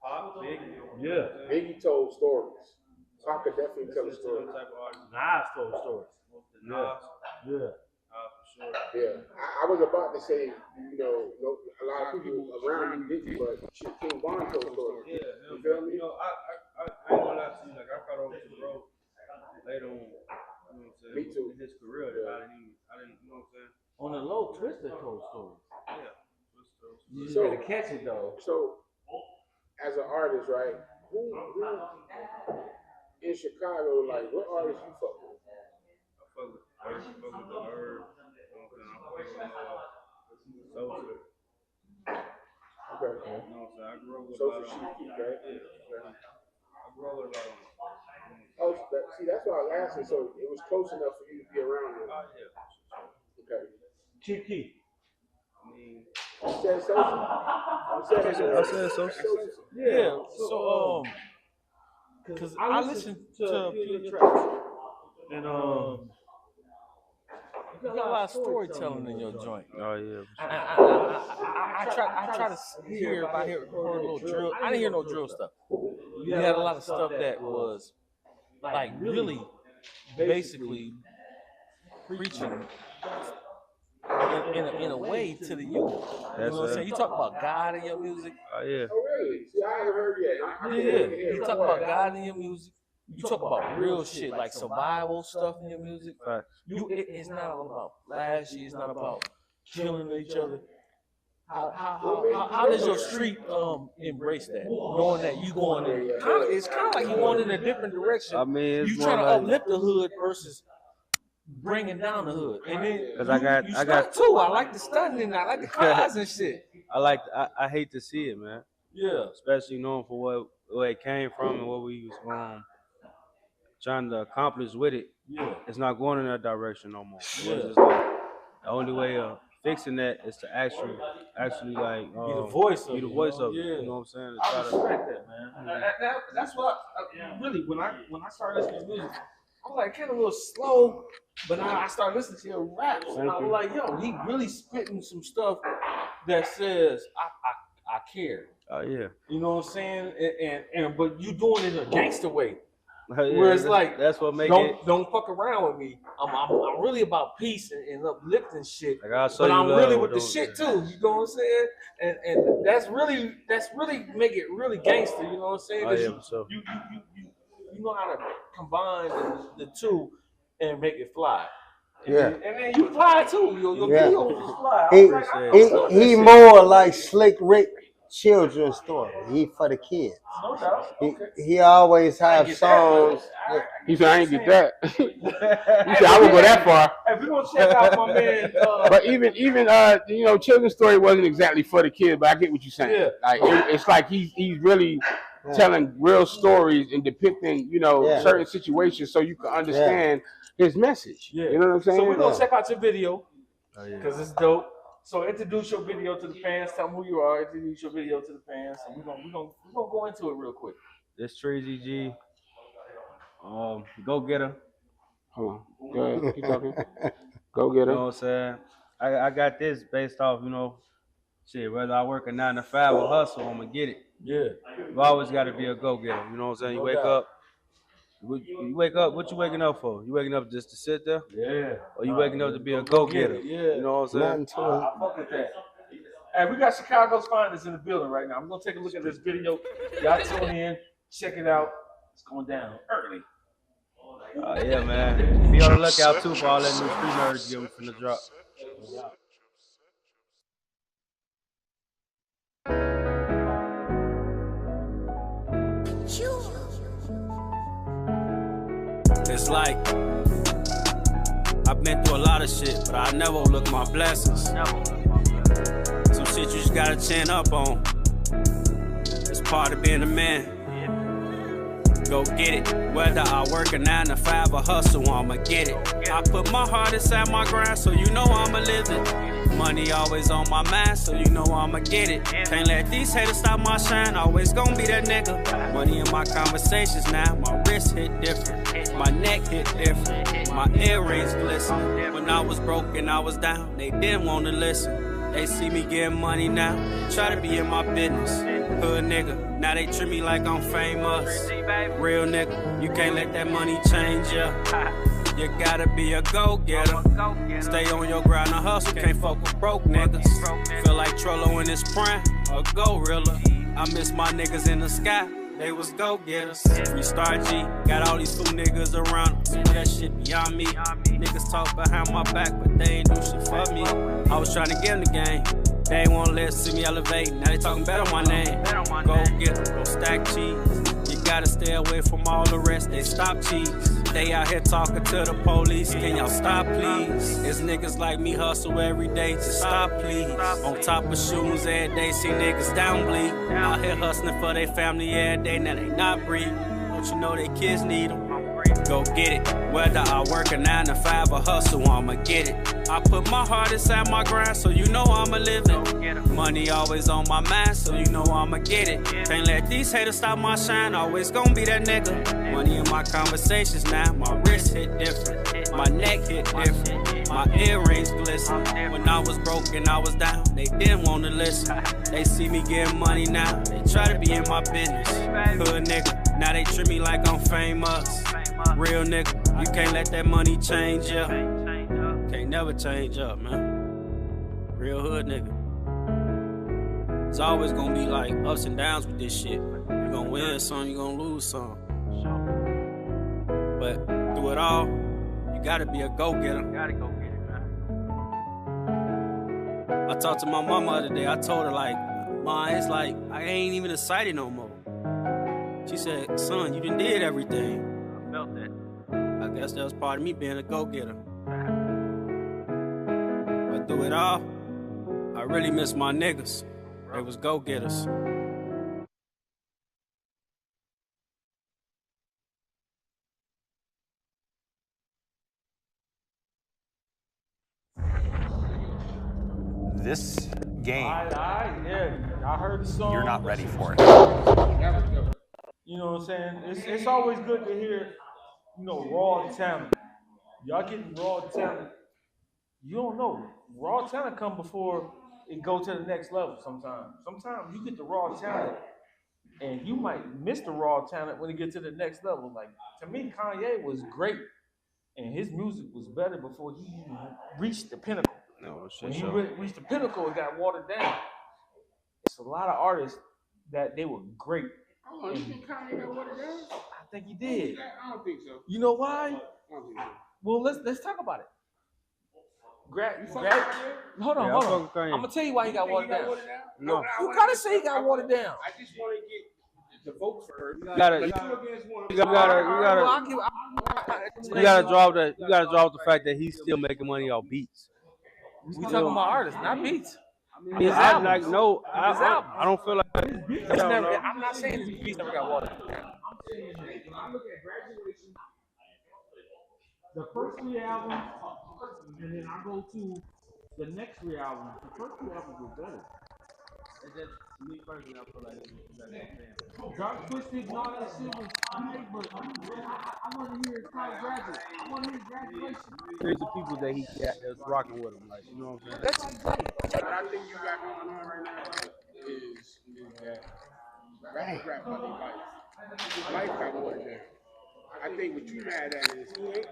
pop, Biggie. Yeah. Biggie told stories. So I could definitely tell a story. Type of artists. Nas told stories. Nas. Yeah. For sure. Yeah, I was about to say, a lot of people around me didn't, but shit, King Von told stories. Yeah, You feel me? you know, I ain't gonna lie to you. Like I caught over to bro later on. You know what I'm saying? Me too. In his career, that I didn't. You know what I'm saying? On the low, Twister told stories. Yeah. You just better catch it though. So, as an artist, right? Who in Chicago, like, what artists you fuck with? I fuck with the Herb. You know what I'm saying? I fuck with Sosa. Okay. You know what I'm saying? I grew up with So a lot for of Chief, right? Yeah. I grew up with a lot of Oh, see, that's why I was asking. So it was close enough for you to be around them. Oh yeah. Okay. Chief Keef. I mean, You said Sosa. I said Sosa. Yeah. So cause I listen to Peter tracks, and you got a lot of storytelling in your joint. Oh yeah. I try to hear if I heard a little drill. I didn't hear no drill stuff. You had a lot of stuff that was like really basically preaching in a way to the youth. You know what I'm saying? You talk about God in your music. Oh yeah. Oh, really? See, I haven't heard yet. Yeah. You talk about God in your music. You talk about real shit like survival stuff in your music. It's not all about flashy. It's not about killing each other. How does your street embrace that, knowing that you going in? It's kind of like you going in a different direction. I mean, it's you more trying to like, uplift the hood versus bringing down the hood. And then Cause you stunt too. I like the stunting. I like the cars and shit. I hate to see it, man. Yeah. Especially knowing for where it came from and what we was trying to accomplish with it. Yeah. It's not going in that direction no more. Yeah. It's just like the only way of fixing that is to actually like Be the voice of it. You know what I'm saying? I respect that, man. That's what really when I started listening to music, I was like kind of a little slow, but now I started listening to your raps, and I was like, yo, he really spitting some stuff that says I care. Oh yeah. You know what I'm saying? And but you doing it in a gangster way. Yeah, Where it's like, that's what makes don't fuck around with me. I'm really about peace and uplifting shit. Like, but I'm really with the shit too. You know what I'm saying? And that's really make it really gangster. You know what I'm saying? Oh, yeah, you know how to combine the two and make it fly. Yeah. And then you fly too. Your Yeah. videos was fly. He more like Slick Rick children's story. He for the kids. No doubt. He always have songs. He said, I ain't get that. He said, I won't go that far. Hey, we're gonna check out my man. But even you know, children's story wasn't exactly for the kids, but I get what you're saying. Yeah. Like it's like he's really telling real stories and depicting, you know, certain situations so you can understand his message. Yeah. You know what I'm saying? So we're gonna check out your video because it's dope. So introduce your video to the fans. Tell them who you are. Introduce your video to the fans, and we're gonna go into it real quick. This Treezy G. Go get her. Hold on. Go ahead. Keep talking. Go get her. You know what I'm saying? I got this based off, you know, shit, whether I work a 9 to 5 or hustle, I'm gonna get it. Yeah. You always gotta be a go-getter. You know what I'm saying? You wake up. You wake up, what you waking up for? You waking up just to sit there? Yeah. Or you waking up to be a go-getter? Yeah. You know what I'm saying? I fuck with that. Hey, we got Chicago's finest in the building right now. I'm gonna take a look at this video. Y'all tune in, check it out. It's going down early. Yeah, man. Be on the lookout too for all that new street nerds getting from the drop. It's like I've been through a lot of shit, but I never overlook my blessings. Some shit you just gotta chin up on. It's part of being a man. Go get it. Whether I work a 9 to 5 or hustle, I'ma get it. I put my heart inside my grind, so you know I'ma live it. Money always on my mind, so you know I'ma get it. Can't let these haters stop my shine, always gonna be that nigga. Money in my conversations now, my wrist hit different. My neck hit different. My earrings glisten. When I was broke and I was down, they didn't wanna listen. They see me getting money now, try to be in my business. Hood nigga, now they treat me like I'm famous. Real nigga, you can't let that money change ya. You gotta be a go-getter. Stay on your grind and hustle, can't fuck with broke niggas. Feel like Trello in his prime, a gorilla. I miss my niggas in the sky, they was go-getters. Free Star G, got all these fool niggas around us. That shit beyond me. Niggas talk behind my back, but they ain't do shit for me. I was trying to get in the game. They ain't wanna let see me elevate. Now they talking bad on my name. Go get it, go stack cheese. You gotta stay away from all the rest, they stop cheese. They out here talking to the police, can y'all stop please? It's niggas like me hustle every day, just stop please. On top of shoes every day, see niggas down bleed. Out here hustling for their family every day, now they not breathe. Don't you know they kids need them? Go get it. Whether I work a 9 to 5 or hustle, I'ma get it. I put my heart inside my grind, so you know I'ma live it. Money always on my mind, so you know I'ma get it. Can't let these haters stop my shine, always gonna be that nigga. Money in my conversations now, my wrist hit different. My neck hit different. My earrings glisten. When I was broke and I was down, they didn't wanna listen. They see me getting money now, they try to be in my business. Hood nigga, now they treat me like I'm famous. Real nigga, you can't let that money change ya. Can't never change up, man. Real hood nigga. It's always gonna be like ups and downs with this shit. You gonna win some, you gonna lose some. But through it all, you gotta be a go-getter. Gotta go get it, man. I talked to my mama the other day. I told her like, Ma, it's like I ain't even excited no more. She said, son, you done did everything. I felt that. I guess that was part of me being a go-getter. But through it all, I really miss my niggas. They was go-getters. This game, Yeah, I heard the song. you're not ready for it. You know what I'm saying? It's always good to hear, you know, raw talent. Y'all getting raw talent. You don't know. Raw talent come before it go to the next level sometimes. Sometimes you get the raw talent and you might miss the raw talent when it get to the next level. Like, to me, Kanye was great and his music was better before he even reached the pinnacle. No, When shit, he sure. reached the pinnacle, it got watered down. It's a lot of artists that they were great. Oh, you think Kanye got watered down? I think he did. I don't think so. You know why? I don't think so. Well, let's talk about it. Hold on. I'm gonna tell you why he got watered down. No. You gotta say he got watered down. I just want to get the votes first. You gotta drop the fact that he's still making money off beats. We talking about artists, not beats. His album. I don't feel like I'm not saying his beats never got watered down. The first 3 albums, and then I go to the next 3 albums. The first 2 albums were better. me personally, I feel like Dark Twisted and all that shit was great, but I want to hear his college graduate. I want to hear his graduation. There's the people that he got that's rocking with him, like, you know what I'm saying? What I think you got going on right now is that rap about their life. Life got more than that. I think what you mad at is he ain't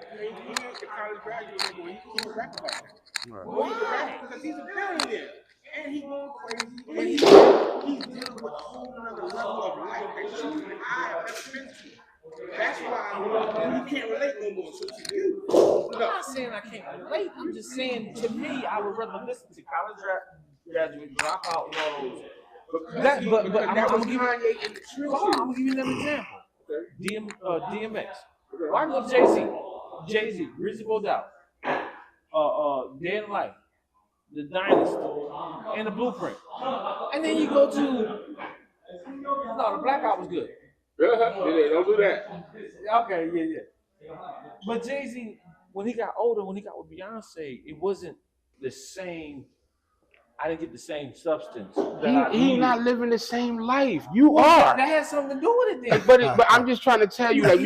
the college graduate anymore. He can't rap about that. Right. Well, he's a rapper because he's a billionaire. And he's going crazy. And he's dealing with a whole other level of life that you and I have never been through. That's why you can't relate no more. So to you, I'm not saying I can't relate. I'm just saying, to me, I would rather listen to college graduate, dropout, and all those. But I'm gonna give you another example. DMX. Why go Jay-Z, Reasonable Doubt, Dead in Life, The Dynasty, and The Blueprint. And then you go to the Black Album was good. Don't do that. Okay, yeah. But Jay-Z, when he got older, when he got with Beyonce, it wasn't the same. I didn't get the same substance. He not living the same life. You are. That has something to do with it then. But I'm just trying to tell you that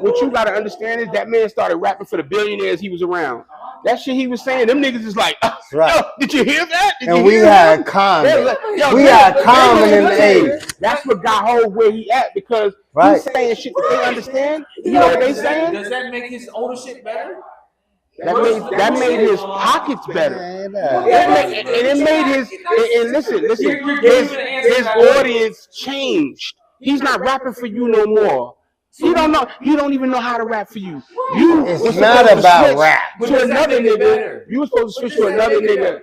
what you gotta understand is that man started rapping for the billionaires he was around. That shit he was saying, them niggas is like, right. Yo, did you hear that? And we had Common. We had Common in the 80s. That's what got hold where he at because he's saying shit that they understand. You know what they saying? Does that make his older shit better? That made his pockets better. And it made his his audience changed. He's not rapping for you no more. He don't even know how to rap for you. It's not about rap. To another nigga, you were supposed to switch to another nigga.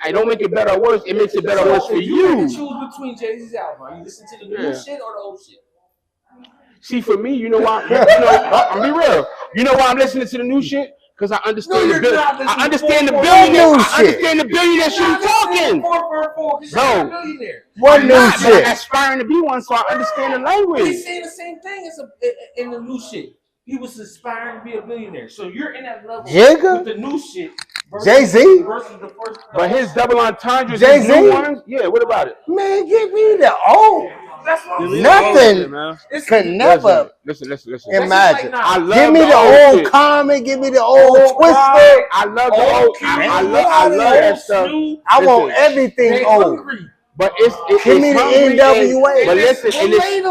I don't make it better or worse. It makes it better or worse for you. You have to choose between Jay-Z's album. Are you listening to the new shit or the old shit? See, for me, you know why? I'll be real. You know why I'm listening to the new shit? Because I understand the billionaire. I understand the billionaire shit you're talking. No, what new shit? I'm aspiring to be one, so I understand the language. He's saying the same thing in the new shit. He was aspiring to be a billionaire. So you're in that level with the new shit. Jay-Z? But his double entendres, his new ones, yeah, what about it? Man, give me the old. That's what I'm Nothing could never listen. imagine. I love give me the old Common, give me the old Twister. I love the old. I love that stuff. I want everything old. But give me the NWA. But listen, give me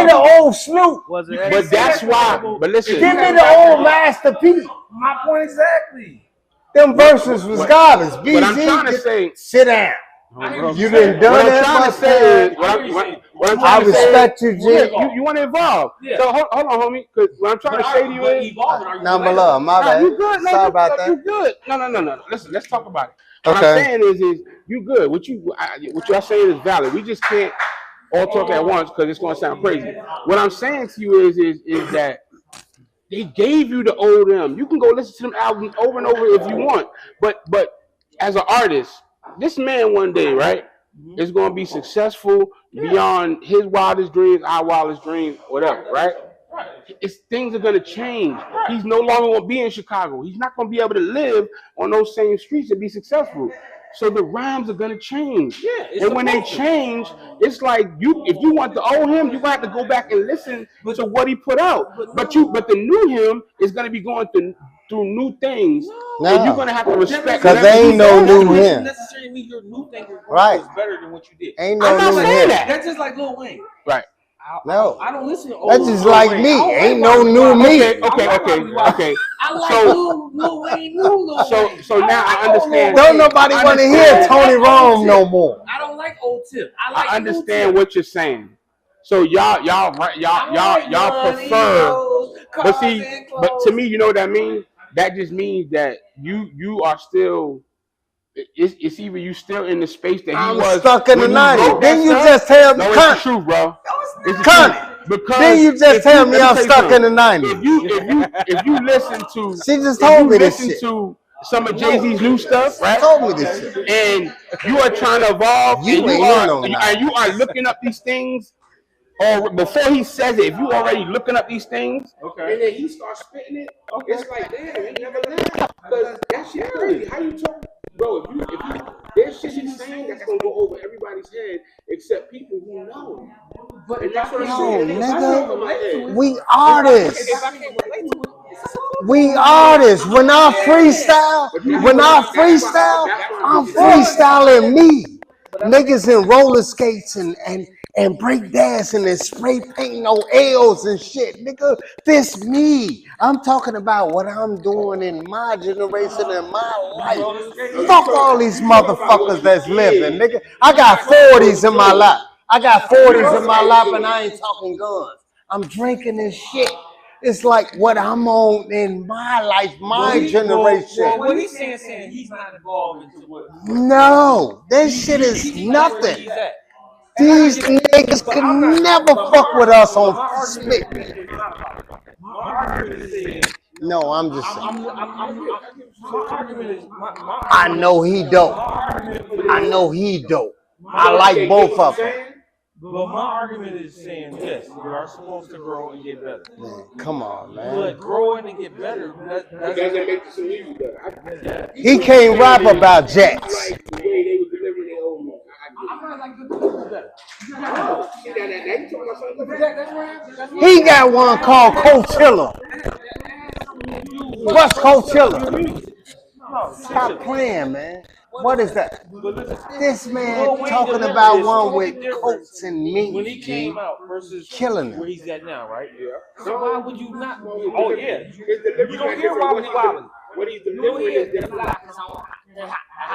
the old Snoop. But that's why. But listen, give me the old Master P. My point exactly. Them verses was garbage. BG, what I'm trying to say, sit down. You didn't done that much. I respect you, G. You want to evolve. So hold on, homie. Because what I'm trying to say to you is, number love, my bad. You good? Sorry about that. You good? No. Listen, let's talk about it. What I'm saying is you good. What you're saying is valid. We just can't all talk at once because it's gonna sound crazy. What I'm saying to you is that they gave you the old them. You can go listen to them albums over and over if you want. But as an artist, this man one day, right, is going to be successful beyond his wildest dreams, our wildest dreams, whatever, right? Things are going to change. He's no longer going to be in Chicago. He's not going to be able to live on those same streets and be successful. So the rhymes are going to change. And when they change, it's like if you want to owe him, you're going to have to go back and listen to what he put out. But the new him is going to be going through new things. And you're going to have to respect. Because they ain't no new him. Doesn't necessarily mean your new thing is better than what you did. Ain't no new him. That's just like Lil Wayne. Right. No, I don't listen to old. That's just like me. Ain't no new me. Okay. I like Lil Wayne, Lil Wayne. So now I understand. Don't nobody want to hear Tony Rome no more. I don't like old Tip. I understand what you're saying. So y'all prefer. But to me, you know what I mean. that just means that you are still. It's either you still in the space that he I'm was stuck in the when he 90s. wrote Then that you stuff. just tell me, No, it's Connie. the truth, bro. It's the Connie. truth. Because Then you just tell me let I'm tell you stuck in the something. 90s. If you listen to She just told me this shit. to some of Jay-Z's new stuff, She right? told me this shit. And you are trying to evolve, You and ain't in no 90s. you are looking up these things, or before he says it, if you already looking up these things, and then he starts spitting it, it's like, damn, he never lied. Because that shit crazy. How you talk, bro? If you there's shit he's saying that's gonna go over everybody's head except people who know. And that's what I'm saying. Nigga, we artists. We artists. When I freestyle, I'm freestyling me. Niggas in roller skates and break dancing and spray painting on L's and shit. Nigga, this me. I'm talking about what I'm doing in my generation and my life. Fuck all these motherfuckers that's living, nigga. I got 40s in my lap. I got 40s in my lap and I ain't talking guns. I'm drinking this shit. It's like what I'm on in my life, my generation. Well, what he's saying he's not involved into what. No, this shit is nothing. These niggas can never fuck with us on spit. My argument is saying. No, I'm just saying. My argument is. I know he dope. I know he dope. I like both of them. But my argument is saying, yes, you are supposed to grow and get better. Man, come on, man. But growing and get better, that doesn't make the music better. He can't rap about jets. Like the way they were delivering their own music. I'm not like the music better. He got one called Coachella. What's Coachella? Stop playing, man. What is that? This man talking about one with coats and meat. When he came out versus killing him. Where he's at now, right? Yeah. So why would you not? Oh yeah. You don't hear Wobbly Wobbly. What he's delivering is different.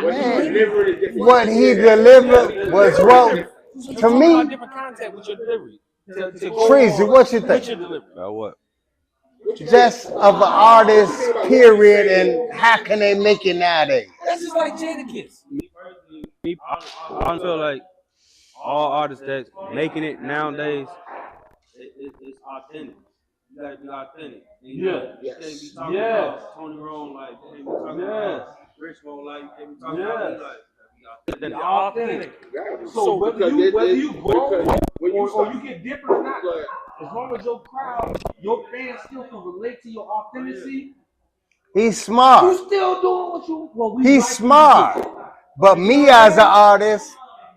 Man, what he delivered was what to me. Different contact with your delivery. Treezy, what you think? About what? Just of an artist, period, and how can they make it nowadays? That's just like Jadakiss. I feel like all artists that's making it nowadays, it's authentic. You gotta be authentic. You can't be talking about Tony Rome like you can't be talking about Rich Mo like you can't be talking about me like. They're authentic. So whether you grow or you get different or not, as long as your crowd, your fans still can relate to your authenticity. He's smart. You still doing what you. Well, He's smart. But me as an artist,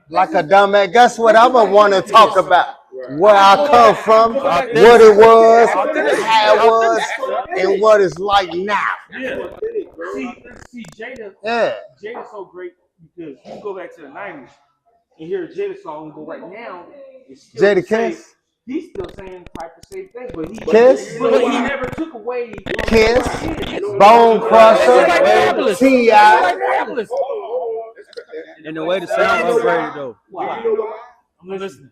like a dumbass, guess what I'm gonna want to talk about? Where I come from, what it was, how it was, and what it's like now. Yeah. See, Jada. Yeah. Jada's so great because you go back to the 90s and hear a Jada song, but right now, it's still Jada Kiss. He's still saying type of same thing, but Kiss. But he never took away Kiss. Bone Crusher. T.I. And the way the sound upgraded though. Why? I'm listening.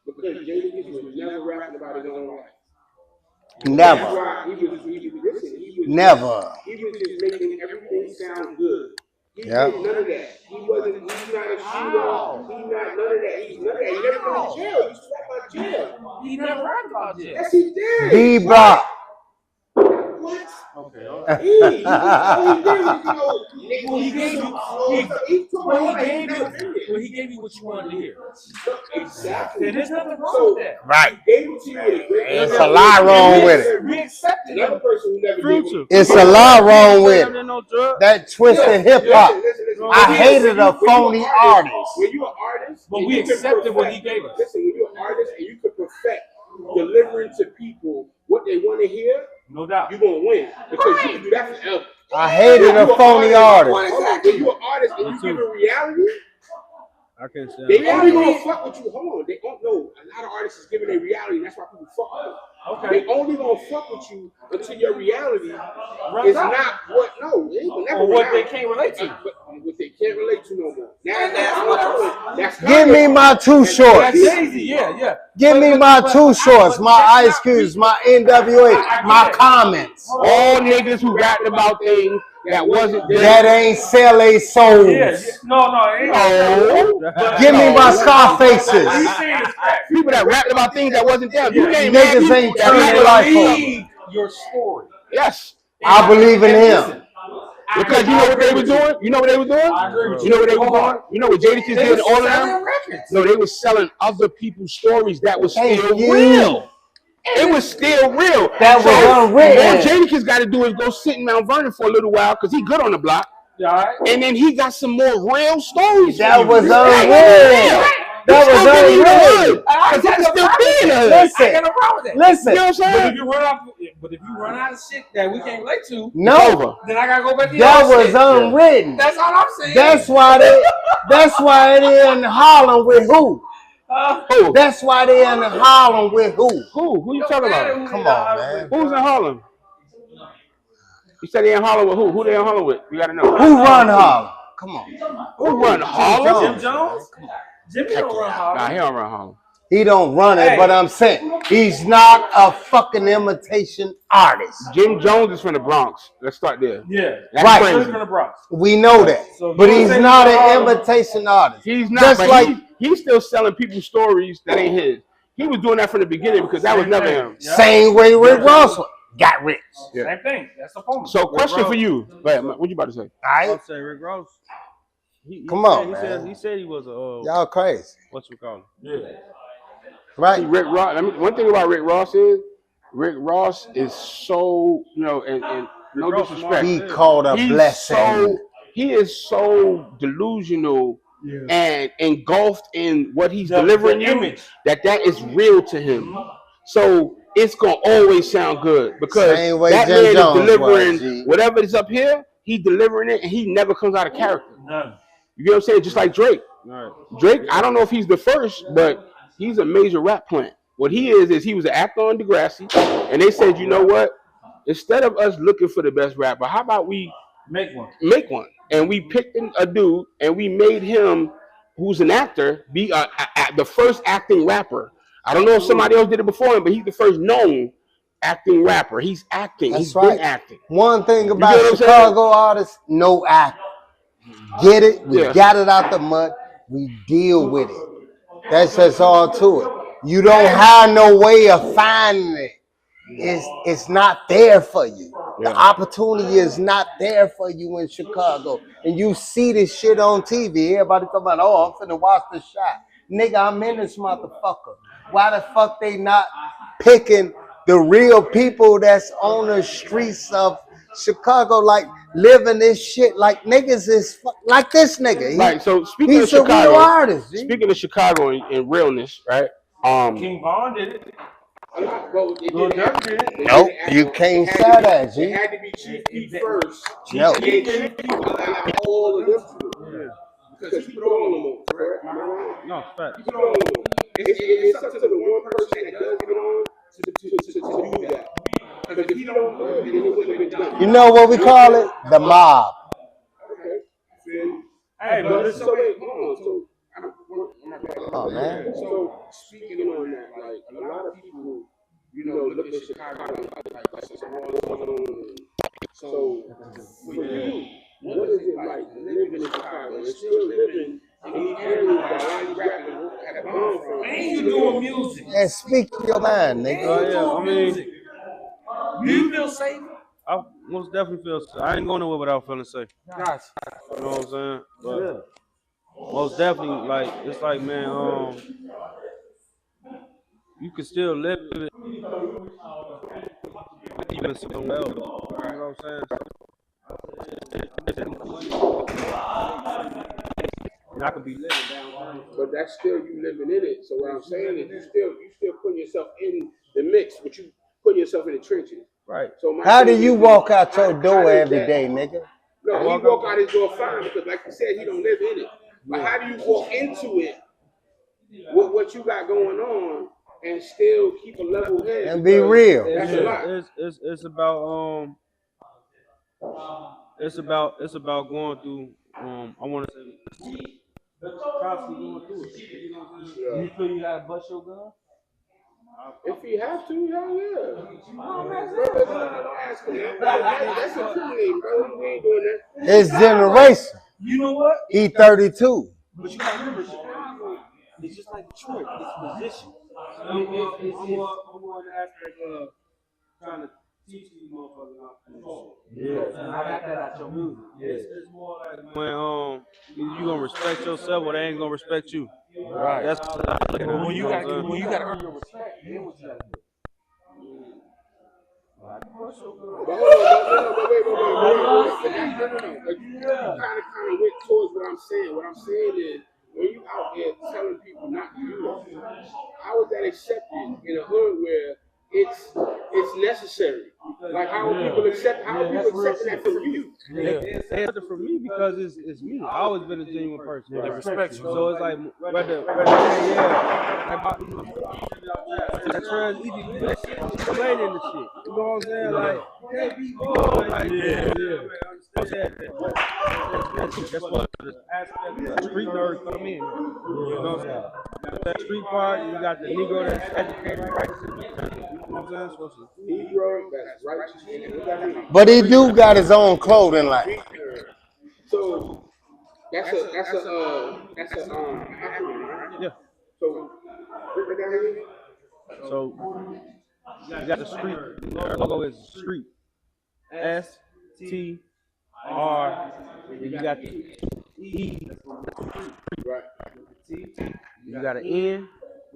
Because Jada was never rapping about his own life. Never. Never. He was just making everything sound good. He did Yep. none of that. He's not a shooter. He's not none of that. He's none of that. He never been to jail. He spoke about jail. He never rapped about jail. Yes, he did. B-Bop. What? Okay. He did was, He gave you what you wanted to hear. Exactly. And there's nothing wrong with that. Right. He gave it to you. There's a lot wrong with it. We accepted Another it. person who never gave it. It's a lot wrong with it. That twisted hip hop. I hated a phony artist. When you're an artist, But we accepted what he gave us. Listen, when you're an artist and you can perfect delivering to people what they want to hear, No doubt. you're gonna win because you can do that forever. I hated a phony artist. When you're an artist and you give a reality, I can't say they only gonna fuck with you. Hold on, they don't know. A lot of artists is giving a reality, and that's why people fuck with them. Okay. They only gonna fuck with you until your reality is not what. No, it ain't gonna never Or what reality. they can't relate to. But what they can't relate to no more. Give me my 2 shorts. Yeah. Give me my 2 shorts, my Ice Cubes, my NWA, my comments. All niggas who rapped about things that wasn't there. That ain't sell a souls. No, it ain't. No. Give me my Scarfaces. People that rapped about things that wasn't there. You name Niggas ain't turned their life over. Your story. Yes. I believe in him. Because you know what they were doing? You know what they were doing? You know what they were doing? You know what Jadakiss did and all of them? No, they were selling other people's stories that was still real. It was still real. That was unwritten. All Jadakiss got to do is go sit in Mount Vernon for a little while because he good on the block. And then he got some more real stories. That was unreal. That was unreal. Because he can still be in the Listen. I got no problem with that. Listen. You know what I'm saying? But if you run out of shit that we can't relate to, No. then I gotta go back to That your was shit. unwritten. That's all I'm saying. That's why they in Harlem with who? That's why they in Harlem with who? Who you talking about? Come on, man. Who's in Harlem? You said they in Harlem with who? Who they in Harlem with? You gotta know. Who run Harlem? Come on. Who run Harlem? Jim Jones? Jimmy don't run Harlem. Nah, he don't run Harlem. He don't run it, but I'm saying he's not a fucking imitation artist. Jim Jones is from the Bronx. Let's start there. Yeah. That's Right. crazy. From the Bronx. We know that. But he's not an imitation artist. He's not, Just but like he's still selling people's stories that ain't his. He was doing that from the beginning because that was never him. same way Rick Ross got rich. Yeah. Same thing. That's the point. So, question for you. Wait, what you about to say? I'll say Rick Ross. Come on, man. He said he was a Y'all crazy. what you call him? Yeah. Right? Rick Ross. I mean, one thing about Rick Ross is so, and no Ross disrespect. He called a blessing. He is so delusional and engulfed in what he's delivering you that is real to him. So it's gonna always sound good because Same way that Jim man Jones is delivering was, G. whatever is up here. He delivering it, and he never comes out of character. None. You get what I'm saying? Just like Drake. Right. Drake, I don't know if he's the first, but he's a major rap plant. What he is he was an actor on Degrassi, and they said, you know what? Instead of us looking for the best rapper, how about we Make one? And we picked a dude, and we made him, who's an actor, be the first acting rapper. I don't know if somebody else did it before him, but he's the first known acting rapper. He's acting. That's He's right. been acting. One thing get about what I'm Chicago artists, no act. Get it? We Yeah. got it out the mud. We deal with it. That's just all to it. You don't have no way of finding it. It's not there for you. The opportunity is not there for you in Chicago. And you see this shit on TV. Everybody talking about, oh, I'm finna watch the shot. Nigga, I'm in this motherfucker. Why the fuck they not picking the real people that's on the streets of Chicago, like living this shit? Like niggas is like this nigga. Right. So speaking He's of Chicago, a real artist. G. speaking of Chicago and realness, right? King Von did it. Nope, you can't say that, G. It had to be Chief Keef first. No. And then Chief Keef allowed all of them to do it. Because he put all of them on, correct? Am I wrong? No, fact. He put all of them on. It's up to the one person that does get on to do that. Because if you don't do it, then it wouldn't have been done. You know what we call it? The mob. Okay. Hey, but listen. So wait, hold on. So, Oh, man. So speaking on that, like a lot of people, look at Chicago like so for you, what is it like living in Chicago and still living in the areas that a lot of rappers have gone from? And you doing music. And speak your mind, nigga. Yeah, I mean, Do you feel safe? I most definitely feel safe. I ain't going nowhere without feeling safe. Gosh. You know what I'm saying? But most definitely, like it's like, man, you can still live it even somewhere else. You know what I'm saying? And I could be living downtown. But that's still you living in it. So what I'm saying is you still putting yourself in the mix, but you putting yourself in the trenches. Right. So How do you walk out your door every day, nigga? No, he walk out his door fine because, like you said, he don't live in it. But how do you walk into it with what you got going on and still keep a level head? And be real. That's a lot. It's about going through I want to say constantly going through it. You know what I'm saying? Yeah. You feel you gotta bust your gun? If he have to, hell yeah. Oh, man, Don't ask him that. That's incriminating, bro. We ain't doing that. His generation. you know what? E32. But you gotta remember, Chicago is just like Detroit. It's position. I'm more in the aspect of trying to teach these motherfuckers how to do shit. Yeah, and I got that out your music. Yeah. It's more like when you gonna respect yourself or they ain't gonna respect you. Right. That's When you gotta earn your respect, then what you gotta do? But wait. But you kind of went towards what I'm saying. What I'm saying is, when you out there telling people not to do that, how is that accepted in a hood where it's necessary? Like how are people accepting that from you? They accept it from me because it's me. I always been a genuine person. They respect you. So it's like whether that's trans easy to do that shit. Explain in the shit. You know what I'm saying? Like, can't be bored. Like, that's what the aspect of the street nerd come in. You know what I'm saying? That street part, you got the Negro that's educated, right? You know what I'm saying? Negro that's righteous. But he do got his own clothing line. So that's a acronym, right? Yeah. So break it down here. So you got the street. Our logo is street. STR. You got the E. Right. You got an N,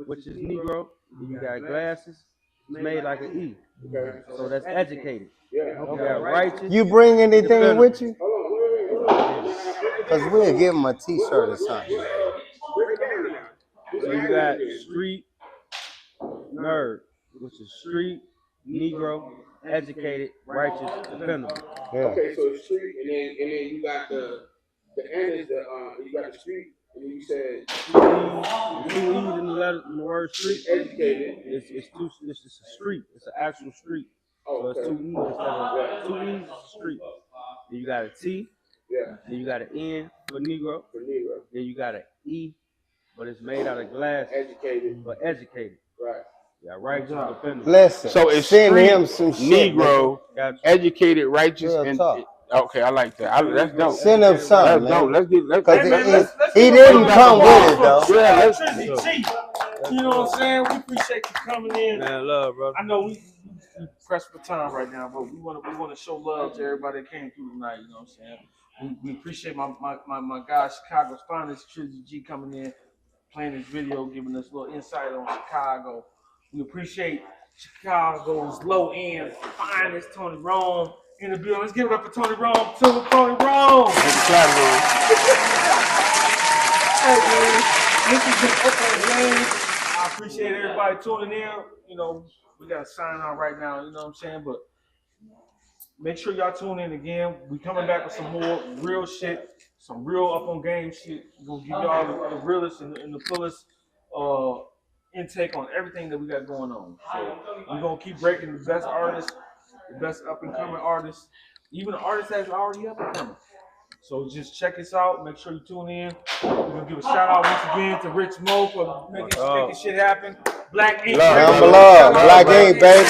which is Negro. You got glasses. It's made like an E. Okay. So that's educated. Yeah. You got righteous. You bring anything with you? Hold on. Because we'll give him a t-shirt or something. Break it down now. So you got street nerd, which is street, Negro, educated, righteous, dependable. Yeah. Okay, so it's street, and then you got the N is you got the street, and then you said Two E's in the word street. educated. It's just a street. It's an actual street. Oh, So it's okay. 2 E's instead of 2 E's is a street. Then you got a T. Yeah. Then you got an N for Negro. For Negro. Then you got an E, but it's made out of glass. Educated. But educated. Right. Yeah, righteous, dependable. Listen, So it's send street, him some shit. Negro, Gotcha. educated, righteous, Real and talk. okay, I like that. That's dope. Send him something, That's dope. man. Let's Because he didn't come with it, though. Yeah, Treezy G. You know what I'm saying? We appreciate you coming in. Man, love, bro. I know we pressed for time right now, but we want to show love to everybody that came through tonight. You know what I'm saying? We appreciate my guy, Chicago's finest, Treezy G, coming in, playing this video, giving us a little insight on Chicago. We appreciate Chicago's low end finest, Tony Rome, in the building. Let's give it up for Tony Rome. Tony Rome. Hey, man, this has been Oakland Game. I appreciate everybody tuning in. You know, we got to sign out right now, you know what I'm saying? But make sure y'all tune in again. We coming back with some more real shit, some real up on game shit. We're going to give y'all the realest and the fullest intake on everything that we got going on. So we're going to keep breaking the best artists, the best up and coming artists, even the artists that's already up and coming. So just check us out. Make sure you tune in. We're going to give a shout out once again to Rich Mo for making shit happen. Black Ink. Number love. Black Ink, baby.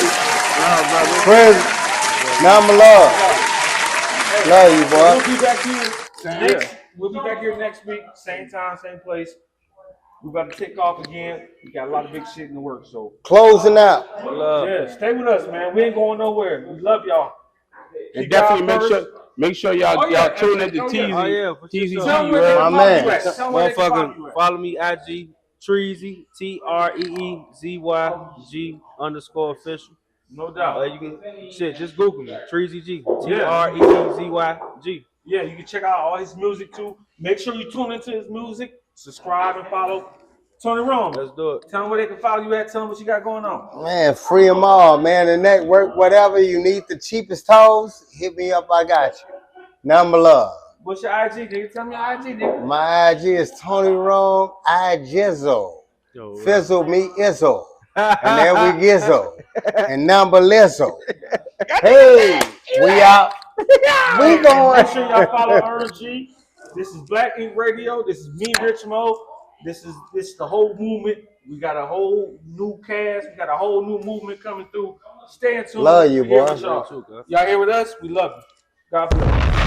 Friends. Number love. Love you, boy. We'll be back here we'll be back here next week. Same time, same place. We're about to take off again. We got a lot of big shit in the works. So Closing out. yeah, stay with us, man. We ain't going nowhere. We love y'all. And definitely make sure y'all tune in to Treezy. Oh, yeah, for Treezy sure. G, Tell them where they My can man. follow you at. Tell them where they can follow you Motherfucker, at. follow me IG Treezy TREEZY_official. No doubt. You can just Google me Treezy G TREEZYG. Yeah, you can check out all his music too. Make sure you tune into his music. Subscribe and follow Tony Rome. Let's do it. Tell them where they can follow you at. Tell them what you got going on. Man, free them all, man. The network, whatever you need, the cheapest toes, hit me up. I got you. Number love. What's your IG, nigga? Tell me your IG, nigga. My IG is Tony Rome Ijizzle. Fizzle me Izzle. And there we Gizzo. And number Lizzo. Hey, we out. We going. Make sure y'all follow Earl G. This is Black Ink Radio. This is me, Rich Mo. This is the whole movement. We got a whole new cast. We got a whole new movement coming through. Stay in tune. Love you, We here boy. with y'all. Y'all here with us? We love you. God bless.